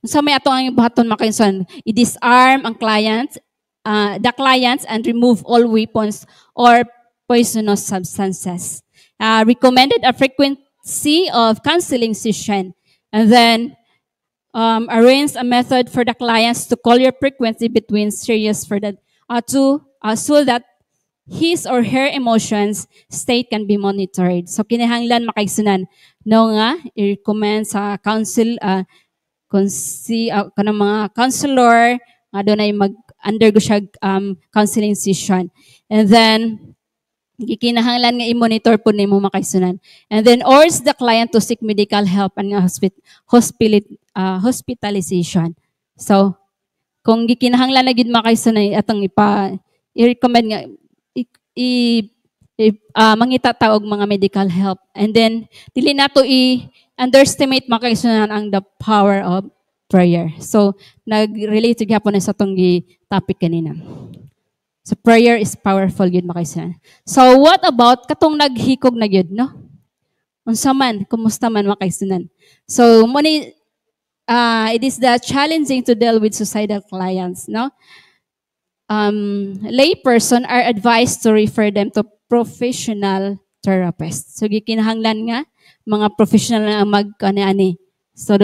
Unsa may atong buhaton makaison? I-disarm ang the clients and remove all weapons or poisonous substances. Recommended a frequency of counseling session, and then arrange a method for the clients to call your frequency between serious for the so that his or her emotions state can be monitored. So kinahanglan makaigsunan no nga i-recommend sa counsel kanang mga counselor nga dunay mag-undergo siya counseling session. And then gikinahanglan nga i-monitor po nimo makaigsunan. And then urge the client to seek medical help and hospitalization. So kung gikinahanglan na gid makaigsunan atong i-recommend nga mangita ta og mga medical help. And then dili nato i-underestimate makaigsunan ang the power of prayer. So nag-relate gyapon sa atong topic kanina. So prayer is powerful yun makaigsunan. So what about katong naghikog na gyud no? Unsa man, kumusta man makaigsunan. So it is the challenging to deal with suicidal clients, no? Lay person are advised to refer them to professional therapists. So gikinahanglan nga mga professional na magkani-ani. So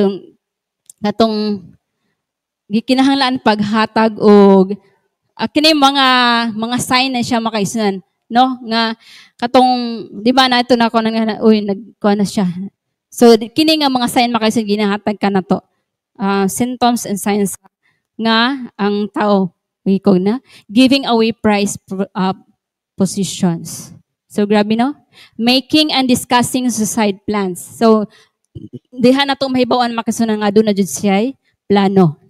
katong gikinahanglan paghatag og kini mga sign na siya makaigsunan, no? Nga katong di ba nato na ko nga uy nagkuha na siya. So kini nga mga sign makaigsunan ginahatag ka nato. Symptoms and signs nga ang tao hikog na giving away prize positions. So grabe no? Making and discussing suicide plans. So diha na to mahibaw-an makaigsunan nga aduna jud siya plano.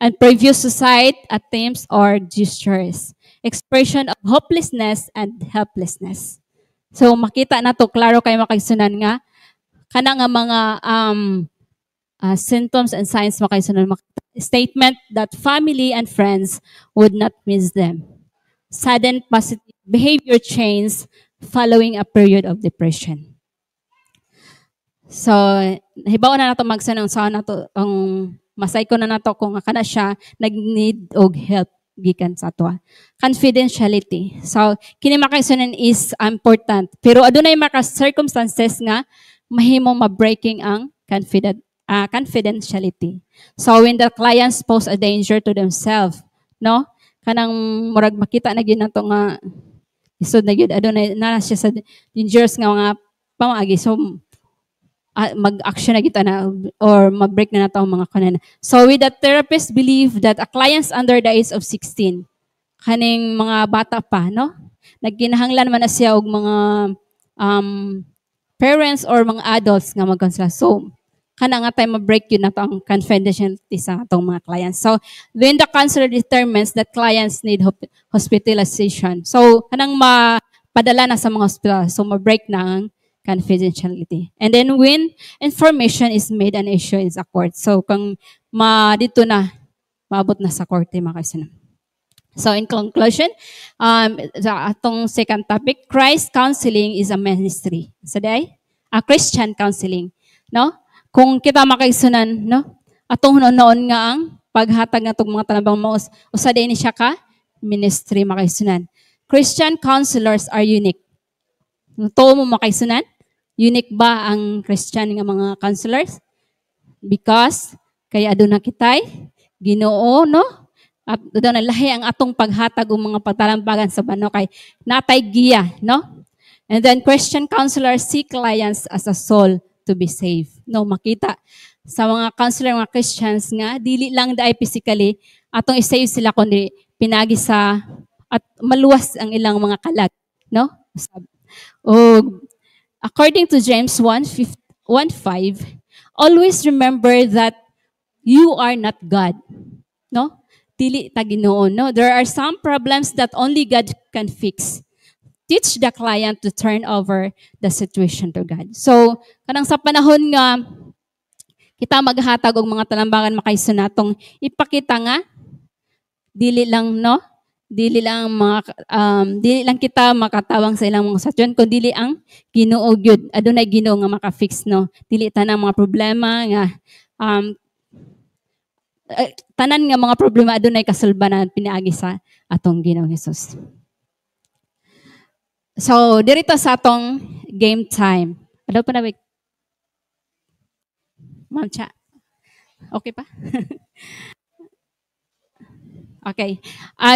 And previous suicide attempts or gestures. Expression of hopelessness and helplessness. So makita na to klaro kay makaigsunan nga kana nga mga symptoms and signs makaigsunan statement that family and friends would not miss them. Sudden positive behavior change following a period of depression. So hibaw na nato magsanong sa nato ang masay ko na nato kung kana siya nag-need og help gikan sa ato. Confidentiality. So kini makaigsunan is important pero adunay mga circumstances nga mahimo ma-breaking ang confidentiality. So when the clients pose a danger to themselves, no? Kanang murag makita na gyud nato nga isod na gyud adunay na siya sa dangerous nga mga pamaagi. So mag-action na kita na or ma-break na nato ang mga kanan. So with the therapist believe that a clients under the age of 16, kaning mga bata pa, no? Nagkinahanglan man na siya og mga parents or mga adults nga mag-consult. So kana nga tayo ma-break yun nato ang confidentiality sa atong mga clients. So when the counselor determines that clients need hospitalization, so kanang mapadala na sa mga hospital, so ma-break na ang confidentiality. And then when information is made an issue is a court. So kung dito na maabot na sa korte makaigsunan. So in conclusion, atong second topic, Christ counseling is a ministry. So a Christian counseling, no? Kung kita makaigsunan, no? Atong noon nga ang paghatag natong mga tanabang maus usa ni siya ka ministry makaigsunan. Christian counselors are unique. Tuo mo makaigsunan? Unique ba ang Christian nga mga counselors? Because kaya aduna kitay Ginoo, no? At doon lahi ang atong paghatag og mga pagtalambagan sa bano kay natay giya, no? And then Christian counselors see clients as a soul to be saved. No, makita sa mga counselor mga Christians nga dili lang dai physically atong i-save sila kundi pinagi sa at maluwas ang ilang mga kalag, no? O according to James 1:5, always remember that you are not God. No? Dili ta Ginoo, no? There are some problems that only God can fix. Teach the client to turn over the situation to God. So, kanang sa panahon nga kita maghatag og mga talambangan makaigsunan natong ipakita nga dili lang, no? Dili lang kita makatawang sa ilang mga satyon kundi dili ang Ginoo gyud adunay Ginoo nga maka-fix, no? Dili tanang mga problema nga tanan nga mga problema adunay kasulbanan pinaagi sa atong Ginoong Hesus. So dirito sa atong game time. Ano pa na Ma'am Cha? Okay pa? Okay.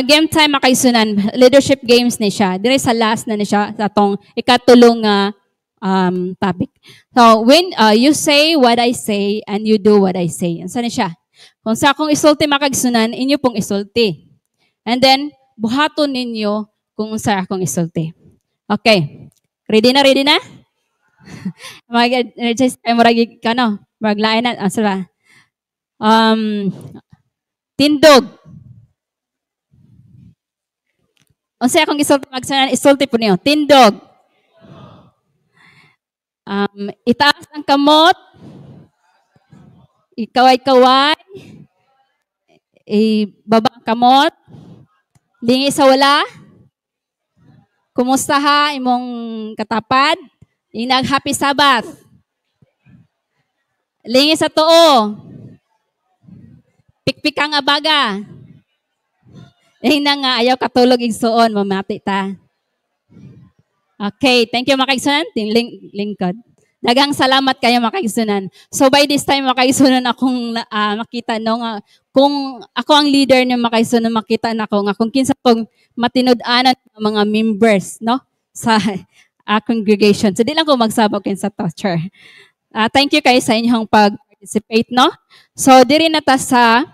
Game time makaisunan. Leadership games ni siya. Dire sa last na ni siya sa tong ikatulong topic. So, when you say what I say and you do what I say. Ansa ni siya? Kung sa akong isulti makagsunan, inyo pong isulti. And then, buhaton ninyo kung sa akong isulti. Okay. Ready na, ready na? Mag-energize tayo maragi ka, no? Maglain na. Sala. Tindog. Unsay akong isulti magsunan, isulti po niyo. Tindog. Itaas ang kamot. Ikaway-kaway. Ibaba ang kamot. Lingi sa wala. Kumusta ha imong katapad? Inag happy Sabbath. Lingi sa tuo. Pikpik ang abaga. Na nga ayaw katulog igsuon mamati ta. Okay, thank you makaigsunan. Lingkod. Daghang salamat kayo makaigsunan. So by this time makaigsunan akong makita no nga kung ako ang leader niyo makaigsunan makita na ako nga kung kinsa tong matinud-anan ng mga members no sa congregation. So di lang ko magsabog kinsa to, Chair. Thank you kayo sa inyong pag-participate no. So diri na ta sa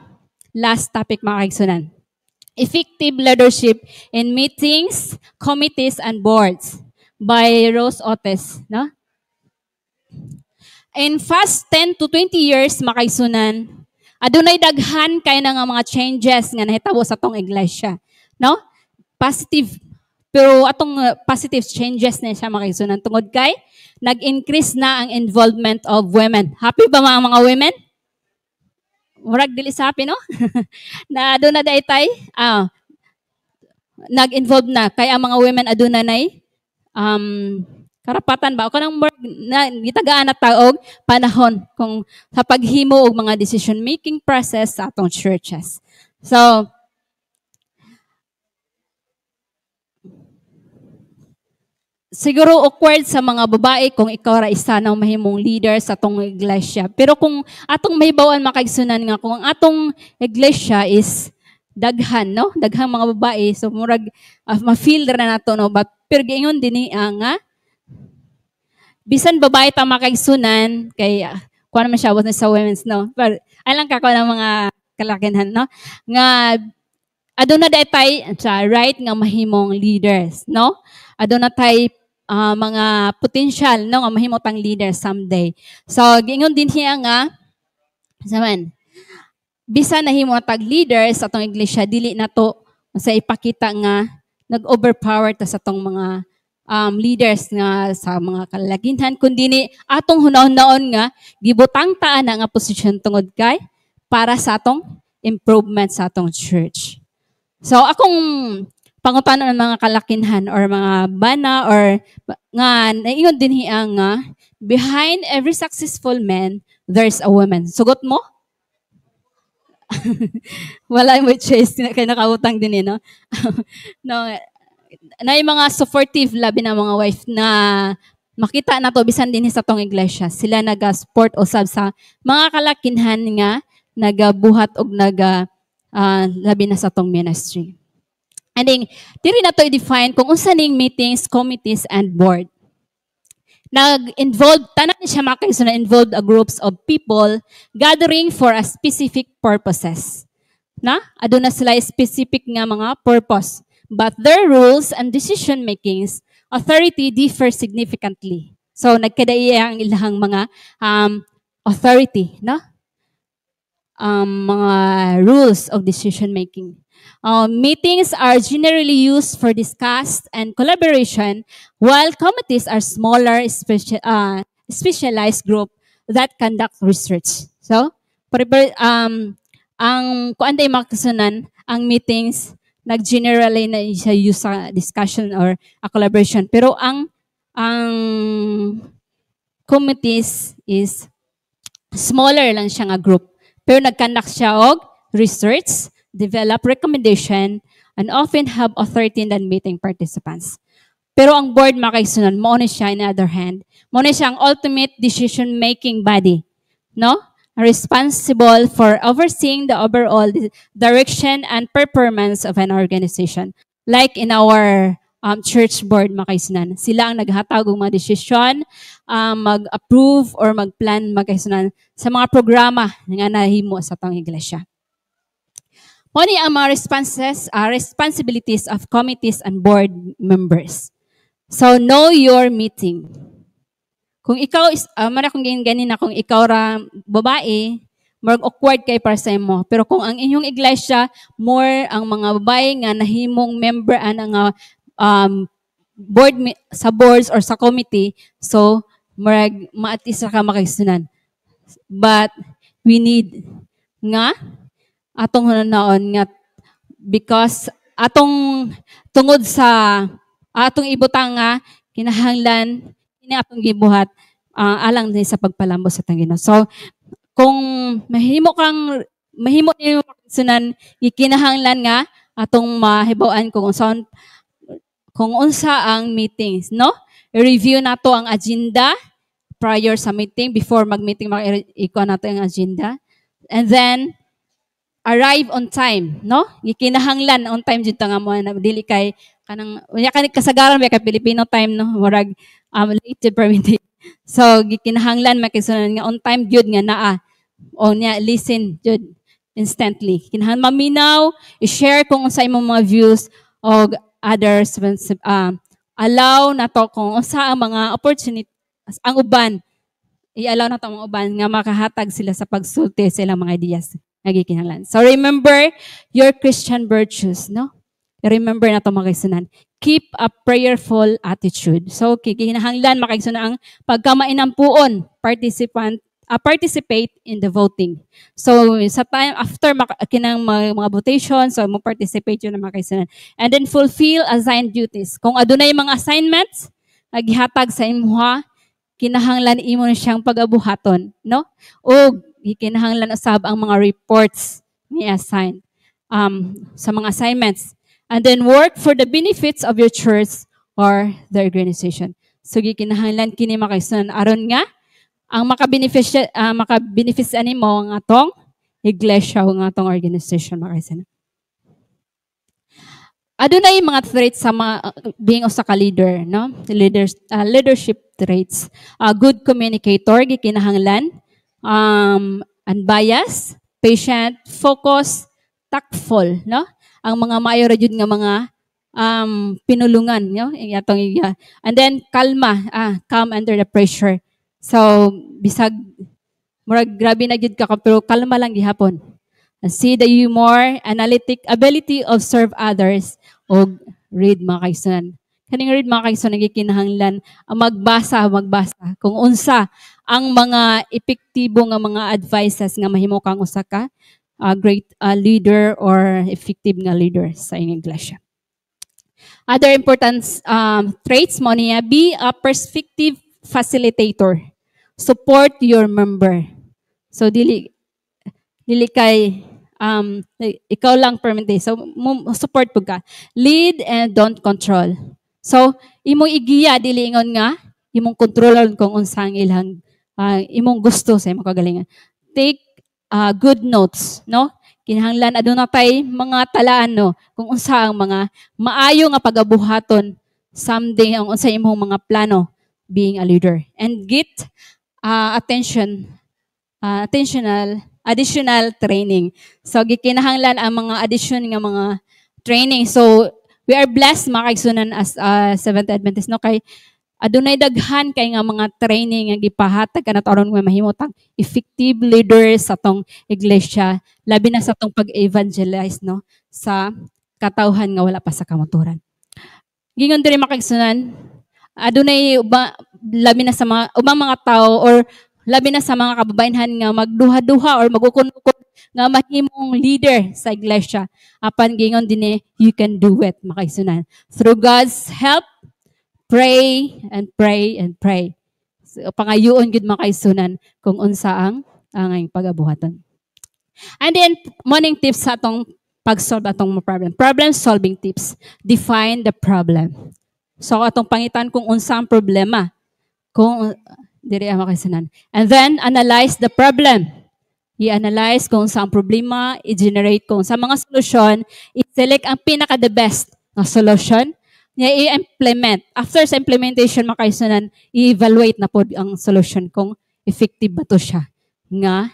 last topic makaigsunan. Effective leadership in meetings, committees, and boards by Rose Otes. No? In fast 10 to 20 years, makaisunan, adunay daghan kay na nga mga changes nga nahitabo sa tong iglesia. No? Positive, pero atong positive changes na siya makaisunan. Tungod kay, nag-increase na ang involvement of women. Happy ba mga women? Murag dili sa happy, no? Na aduna daytay, nag-involve na kay ang mga women aduna nay karapatan ba o kanang na gitagaan na taog panahon kung sa paghimo og mga decision making process sa atong churches. So siguro awkward sa mga babae kung ikaw ra isa nang mahimong leader sa atong iglesia. Pero kung atong mahibawan makaigsunan nga kung ang atong iglesia is daghan, no? Daghang mga babae. So murag ma-feel na nato no, but pero giingon dinhi nga bisan babae ta makaigsunan kay kuan man siya was sa women's no. Pero alang ka ko ng mga kalakinhan no nga aduna daytay right nga mahimong leaders, no? Aduna tay mga potential no nga mahimo tang leader someday. So giingon din siya nga saman bisan nahimo tag leader sa atong iglesia dili na to sa ipakita nga nag-overpower ta sa tong mga leaders nga sa mga kalaginhan kundi ni atong hunahon-naon nga gibutang taan nga posisyon tungod kay para sa atong improvement sa atong church. So akong pangutanon ng mga kalakinhan or mga bana or nga naingon din hiya nga behind every successful man there's a woman. Sugot mo? Wala mo chase kay nakautang din no. No, na yung mga supportive labi na mga wife na makita na to bisan din sa tong iglesia. Sila naga-support usab sa mga kalakinhan nga nagabuhat og labi na sa tong ministry. And then, diri na to i-define kung unsa ning meetings, committees, and board. Nag-involve, tanan siya makaiso na involved a groups of people gathering for a specific purposes. Na? Aduna sila specific nga mga purpose. But their rules and decision makings, authority differ significantly. So, nagkadaiya ang ilahang mga authority, no? Mga rules of decision making. Meetings are generally used for discuss and collaboration, while committees are smaller, specialized group that conduct research. So, ang kuan day makasunan, ang meetings nag-generally na siya use sa discussion or a collaboration. Pero ang committees is smaller lang siya nga group. Pero nag-conduct siya og research, develop recommendation, and often have authority in the meeting participants. Pero ang board makaisunan, mo na siya in the other hand. Mo na siya ang ultimate decision-making body. No? responsible for overseeing the overall direction and performance of an organization. Like in our church board, mga kaisunan, sila ang naghatag ng mga desisyon, mag-approve or mag-plan, mga kaisunan, sa mga programa nga nahimo sa tong iglesia. Muna ang mga responsibilities of committees and board members. So, know your meeting. Kung ikaw, mara kung ganin na kung ikaw ra babae, more awkward kay para sa imo. Pero kung ang inyong iglesia, more ang mga babae nga nahimong member nga board sa boards or sa committee, so murag maatisa ka makaisunan. But we need nga atong naon nga because atong tungod sa atong ibutang nga kinahanglan ini atong gibuhat alang din sa pagpalambot sa Ginoo. So kung mahimo niyo makasunan gikinahanglan nga atong mahibaw-an kung unsa ang meetings, no? I-review nato ang agenda prior sa meeting, before mag-meeting ikuha nato ang agenda. And then arrive on time, no? Gikinahanglan on time jud ta nga mo na dili kay kanang unya kani kasagaran ba kay Filipino time, no? Murag late permitted. So gikinahanglan makisunan nga on time jud nga naa o nya listen jud instantly. Kinahanglan maminaw, i-share kung unsa imong mga views o others, allow na to kung unsa ang mga opportunity ang uban, i-allow na to ang uban nga makahatag sila sa pagsulti sa ilang mga ideas nga gikinahanglan. So remember your Christian virtues, no? Remember na to mga kaisunan. Keep a prayerful attitude. So kinahanglan makaisunan ang pagkamainampuon, participate in the voting. So sa time after kinang mga votation, so mo participate yun na mga kaisunan. And then fulfill assigned duties. Kung adunay mga assignments gihatag sa imuha, kinahanglan imo na siyang pag-abuhaton, no? O kinahanglan usab ang mga reports ni assign sa mga assignments. And then work for the benefits of your church or the organization. So gikinahanglan kini makaisunan aron nga ang makabeneficia nimo ang atong iglesia o ang atong organization makaisunan. Adunay mga traits sa being usa ka leader, no? Leadership traits. Good communicator gikinahanglan, unbiased, patient, focus, tactful, no? Ang mga maayo ra jud nga mga pinulungan, no? And then calm under the pressure. So bisag murag grabe na gid ka pero kalma lang gihapon. See the humor, analytic ability of serve others o read mga kaisunan. Kaning read mga kaisunan gikinahanglan magbasa kung unsa ang mga epektibo nga mga advices nga mahimo kang usa ka great leader or effective nga leader sa inyong iglesia. Other important traits mo niya, be a perspective facilitator. Support your member. So dili kay ikaw lang permanente. So support pud ka. Lead and don't control. So imong igiya dili ingon nga imong kontrolon kung unsa ang ilang imong gusto sa imong kagalingan. Take good notes, no? Kinahanglan aduna tay mga talaan, no, kung unsa ang mga maayo nga pagabuhaton someday ang unsa imong mga plano being a leader. And get additional training. So gikinahanglan ang mga addition nga mga training. So we are blessed mga kaigsunan as Seventh Adventist, no, kay adunay daghan kay nga mga training nga gipahatag kanat aron nga mahimutang effective leaders sa tong iglesia, labi na sa tong pag-evangelize, no, sa katawhan nga wala pa sa kamoturan. Gingon diri makaigsunan, adunay labi na sa mga ubang mga tao or labi na sa mga kababayenhan nga magduha-duha or magukun-ukon nga mahimong leader sa iglesia. Apan gingon dinhi, you can do it makaigsunan. Through God's help, pray and pray and pray. So, pangayoon gud makaisunan kung unsa ang pagabuhaton. And then morning tips sa atong pag-solve atong problem. Problem solving tips. Define the problem. So atong pangitan kung unsa ang problema. Kung diri ang makaisunan. And then analyze the problem. I-analyze kung saan problema, i-generate kung sa mga solusyon, i-select ang pinaka-the best na solution, niya i-implement. After sa implementation, makaisunan, i-evaluate na po ang solution kung effective ba to siya nga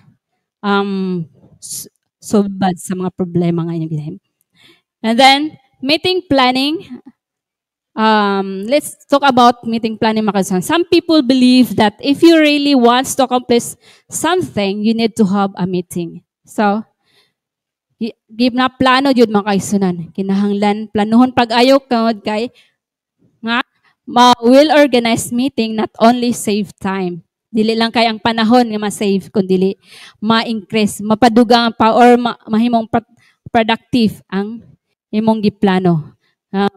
solbad sa mga problema nga yung ginahim. And then, meeting planning. Let's talk about meeting planning, mga kaibigan. Some people believe that if you really want to accomplish something, you need to have a meeting. So, give na plano yun, mga kaisunan. Kinahanglan, planuhon pag-ayo kay nga will organize meeting not only save time. Dili lang kay ang panahon nga ma-save kundi ma-increase, mapadugang pa or mahimong productive ang imong giplano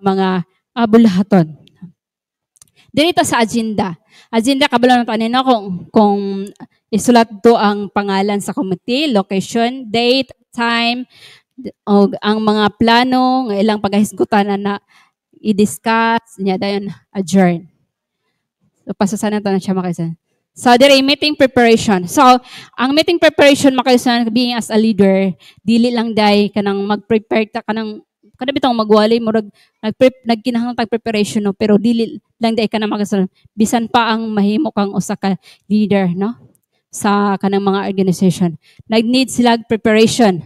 mga bulahaton. Dito sa agenda. Agenda kabalo na tanino kung isulat do ang pangalan sa committee, location, date, time, o ang mga plano, ilang paghisgutan na i-discuss, niya dayon adjourn. So pasasana to na siya makaisan. So dire meeting preparation. So ang meeting preparation makaisan being as a leader, dili lang day kanang mag-prepare ta kanang kada bitong magwali murag nagkinahanglan tag preparation no, pero dili lang day kanang makaisan bisan pa ang mahimo kang usa ka leader no sa kanang mga organization. Nag-need sila preparation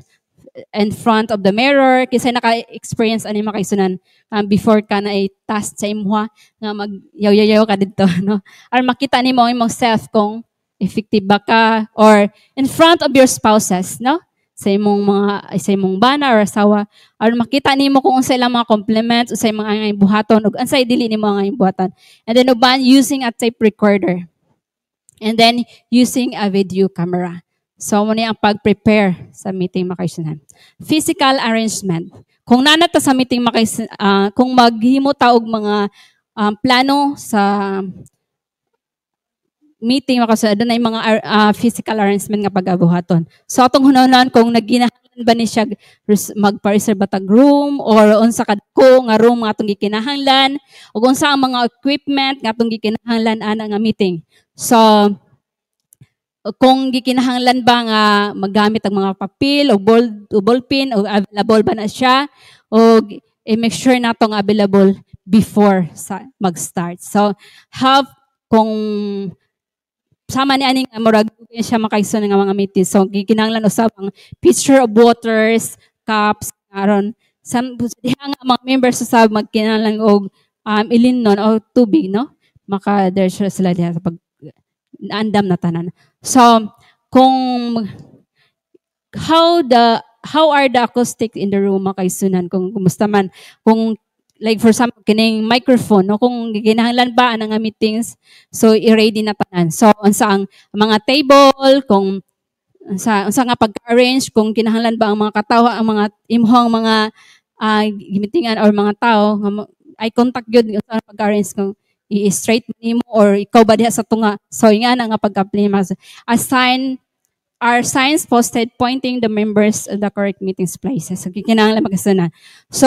in front of the mirror kasi naka-experience ani makaisunan before ka na i-task sa imuha nga magyaw-yaw ka dito no or makita nimo ang imong self kung effective ba ka or in front of your spouses no sa imong bana or asawa or makita nimo kung unsa ilang mga compliments sa imong mga buhaton ug unsay dili nimo nga buhatan, and then uban using a tape recorder, and then using a video camera. So, muna ang pag-prepare sa meeting makaisunan. Physical arrangement. Kung nanata sa meeting kung maghimo ta og mga plano sa meeting makaisunan, doon ay mga physical arrangement nga pag-abuhaton. So, atong hunahon kung nagginahanglan ba ni siya magpa-reserve batag room or unsa kadko nga room nga atong gikinahanglan o unsa ang mga equipment nga atong gikinahanglan ana nga meeting. So, kung gikinahanglan ba nga maggamit ang mga papel o ballpen o available ba na siya o i-make sure nato nga available before sa mag-start. So, have kung sama ni aning murag siya makaison nga mga meeting. So, gikinahanglan usab ang pitcher of waters, cups, aron diha nga mga members usab magkinahanglan og ilinon o tubig no. Maka there sila diha sa pag andam na tanan. So, how are the acoustics in the room makaisunan kung kumusta man, kung like for example kining microphone no, kung gikinahanglan ba ang meetings, so i-ready na tanan. So unsa ang mga table, kung unsa nga pag-arrange, kung kinahanglan ba ang mga katawo, ang mga imong mga gimitingan or mga tao nga eye contact gyud unsa pag-arrange kung i-straight nimo or ikaw ba diha sa tunga. So nga na nga pag-apply are signs posted pointing the members of the correct meeting places. So kinahanglan magasunan. So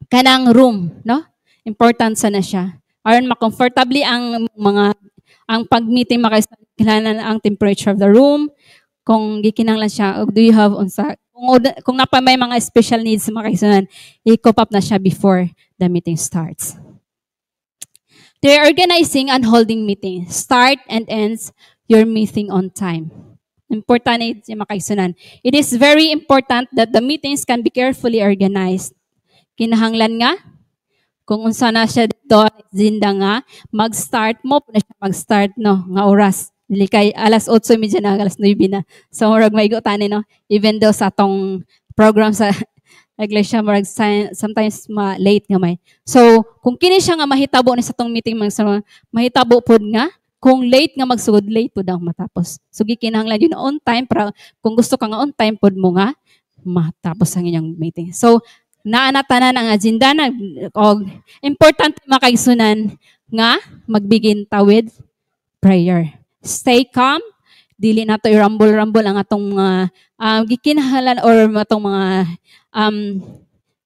kanang room no, important sana siya aron ma-comfortably ang pag-meeting makailangan ang temperature of the room, kung gikinahanglan siya do you have unsa kung napa may mga special needs makaisunan, i-cope up na siya before the meeting starts. They're organizing and holding meetings. Start and ends your meeting on time. Important yung makaisunan. It is very important that the meetings can be carefully organized. Kinahanglan nga, kung unsa na siya dito, agenda nga, mag-start mo, na siya mag-start, no, nga oras. Dili kay alas 8:30 na, alas 9 na. So, murag maigo tani, no, even though sa atong program sa iglesia, murag sometimes late nga may. So, kung kini siya nga mahitabo ni sa tong meeting, mahitabo pod nga, kung late nga magsugod, late pod ang matapos. So, gikinahanglan yun on time, para kung gusto ka nga on time pod mo nga, matapos ang inyong meeting. So, naanatanan ang agenda na, important makaisunan nga, magbigin ta with prayer. Stay calm, dili na to i-rumble-rumble ang atong mga gikinahanglan or atong mga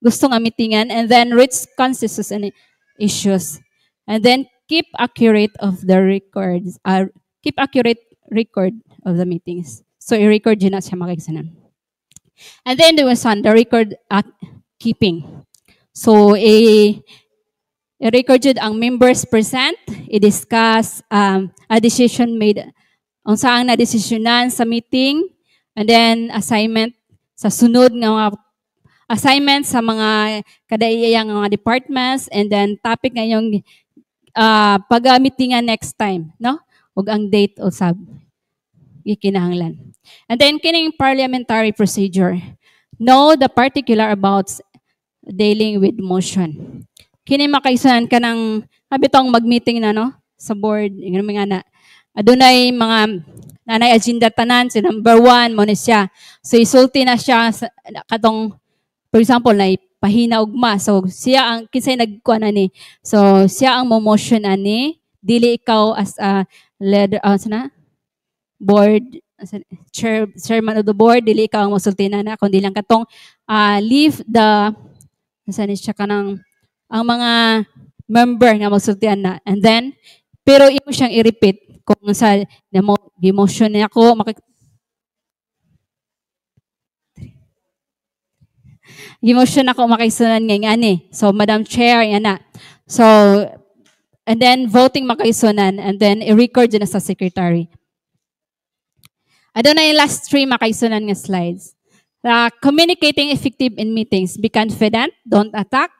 gusto nga meetingan, and then reach consensus and issues. And then keep accurate record of the meetings. So i-record yun na siya mga kaigsunan. And then there was the record keeping. So i-record yun ang members present, i-discuss a decision made ang saang na desisyonan sa meeting, and then assignment sa sunod ng mga assignment sa mga kadaiyang mga departments, and then topic ngayong pag-meetingan next time, no? Ug ang date usab gikinahanglan. And then kining parliamentary procedure. Know the particular about dealing with motion. Kini makaisunan ka ng habitong mag-meeting na, no? Sa board, yung mga na. Adunay mga nanay agenda tanan, si number 1 mo ni siya. So isulti na siya sa katong, for example, na pahina ugma. So siya ang kinsay nagkuha na ni. So siya ang mo-motion ani, dili ikaw as a leader board chairman of the board, dili ikaw ang mosulti na kundi lang katong leave the saan siya kanang ang mga member nga magsultian na, and then pero imo siyang i-repeat kung sa emotion niya ako emotion ako makaisunan ngay ani. So Madam Chair yan na. So and then voting makaisunan, and then i-record na sa secretary. Aduna yung last 3 makaisunan nga slides. Communicating effective in meetings. Be confident, don't attack,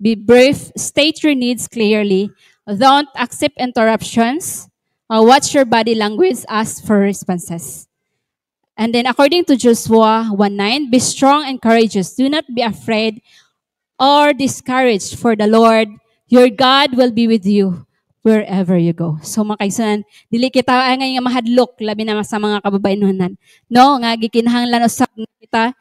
be brief, state your needs clearly, don't accept interruptions, watch your body language, ask for responses. And then according to Joshua 1:9, be strong and courageous. Do not be afraid or discouraged, for the Lord, your God, will be with you wherever you go. So makaisunan, dili kita nga mahadlok labi na sa mga kababayenon, no, nga gikinahanglan usab kita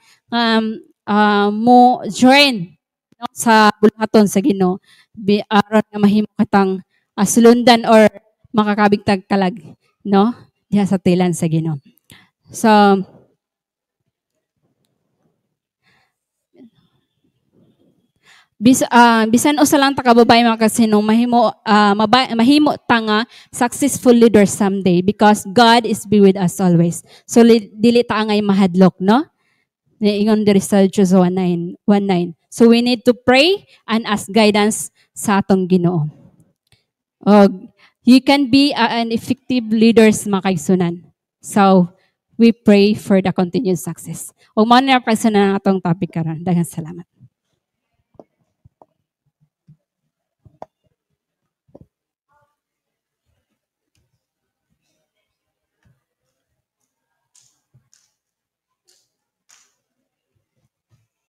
mo join, no, sa bulaton sa Ginoo aron nga mahimo katang sulundan or makakabigtag kalag, no, diha sa tilan sa Ginoo. So bisan usa lang ta kababay mga kasino, mahimo ta successful leaders someday, because God is be with us always. So dili ta ngay mahadlok, no? Ingon diri sa Joshua 1:9. So we need to pray and ask guidance sa atong Ginoo. You can be an effective leaders mga kaigsunan. So we pray for the continued success. Ug mao na ang atong topic karon. Daghang salamat.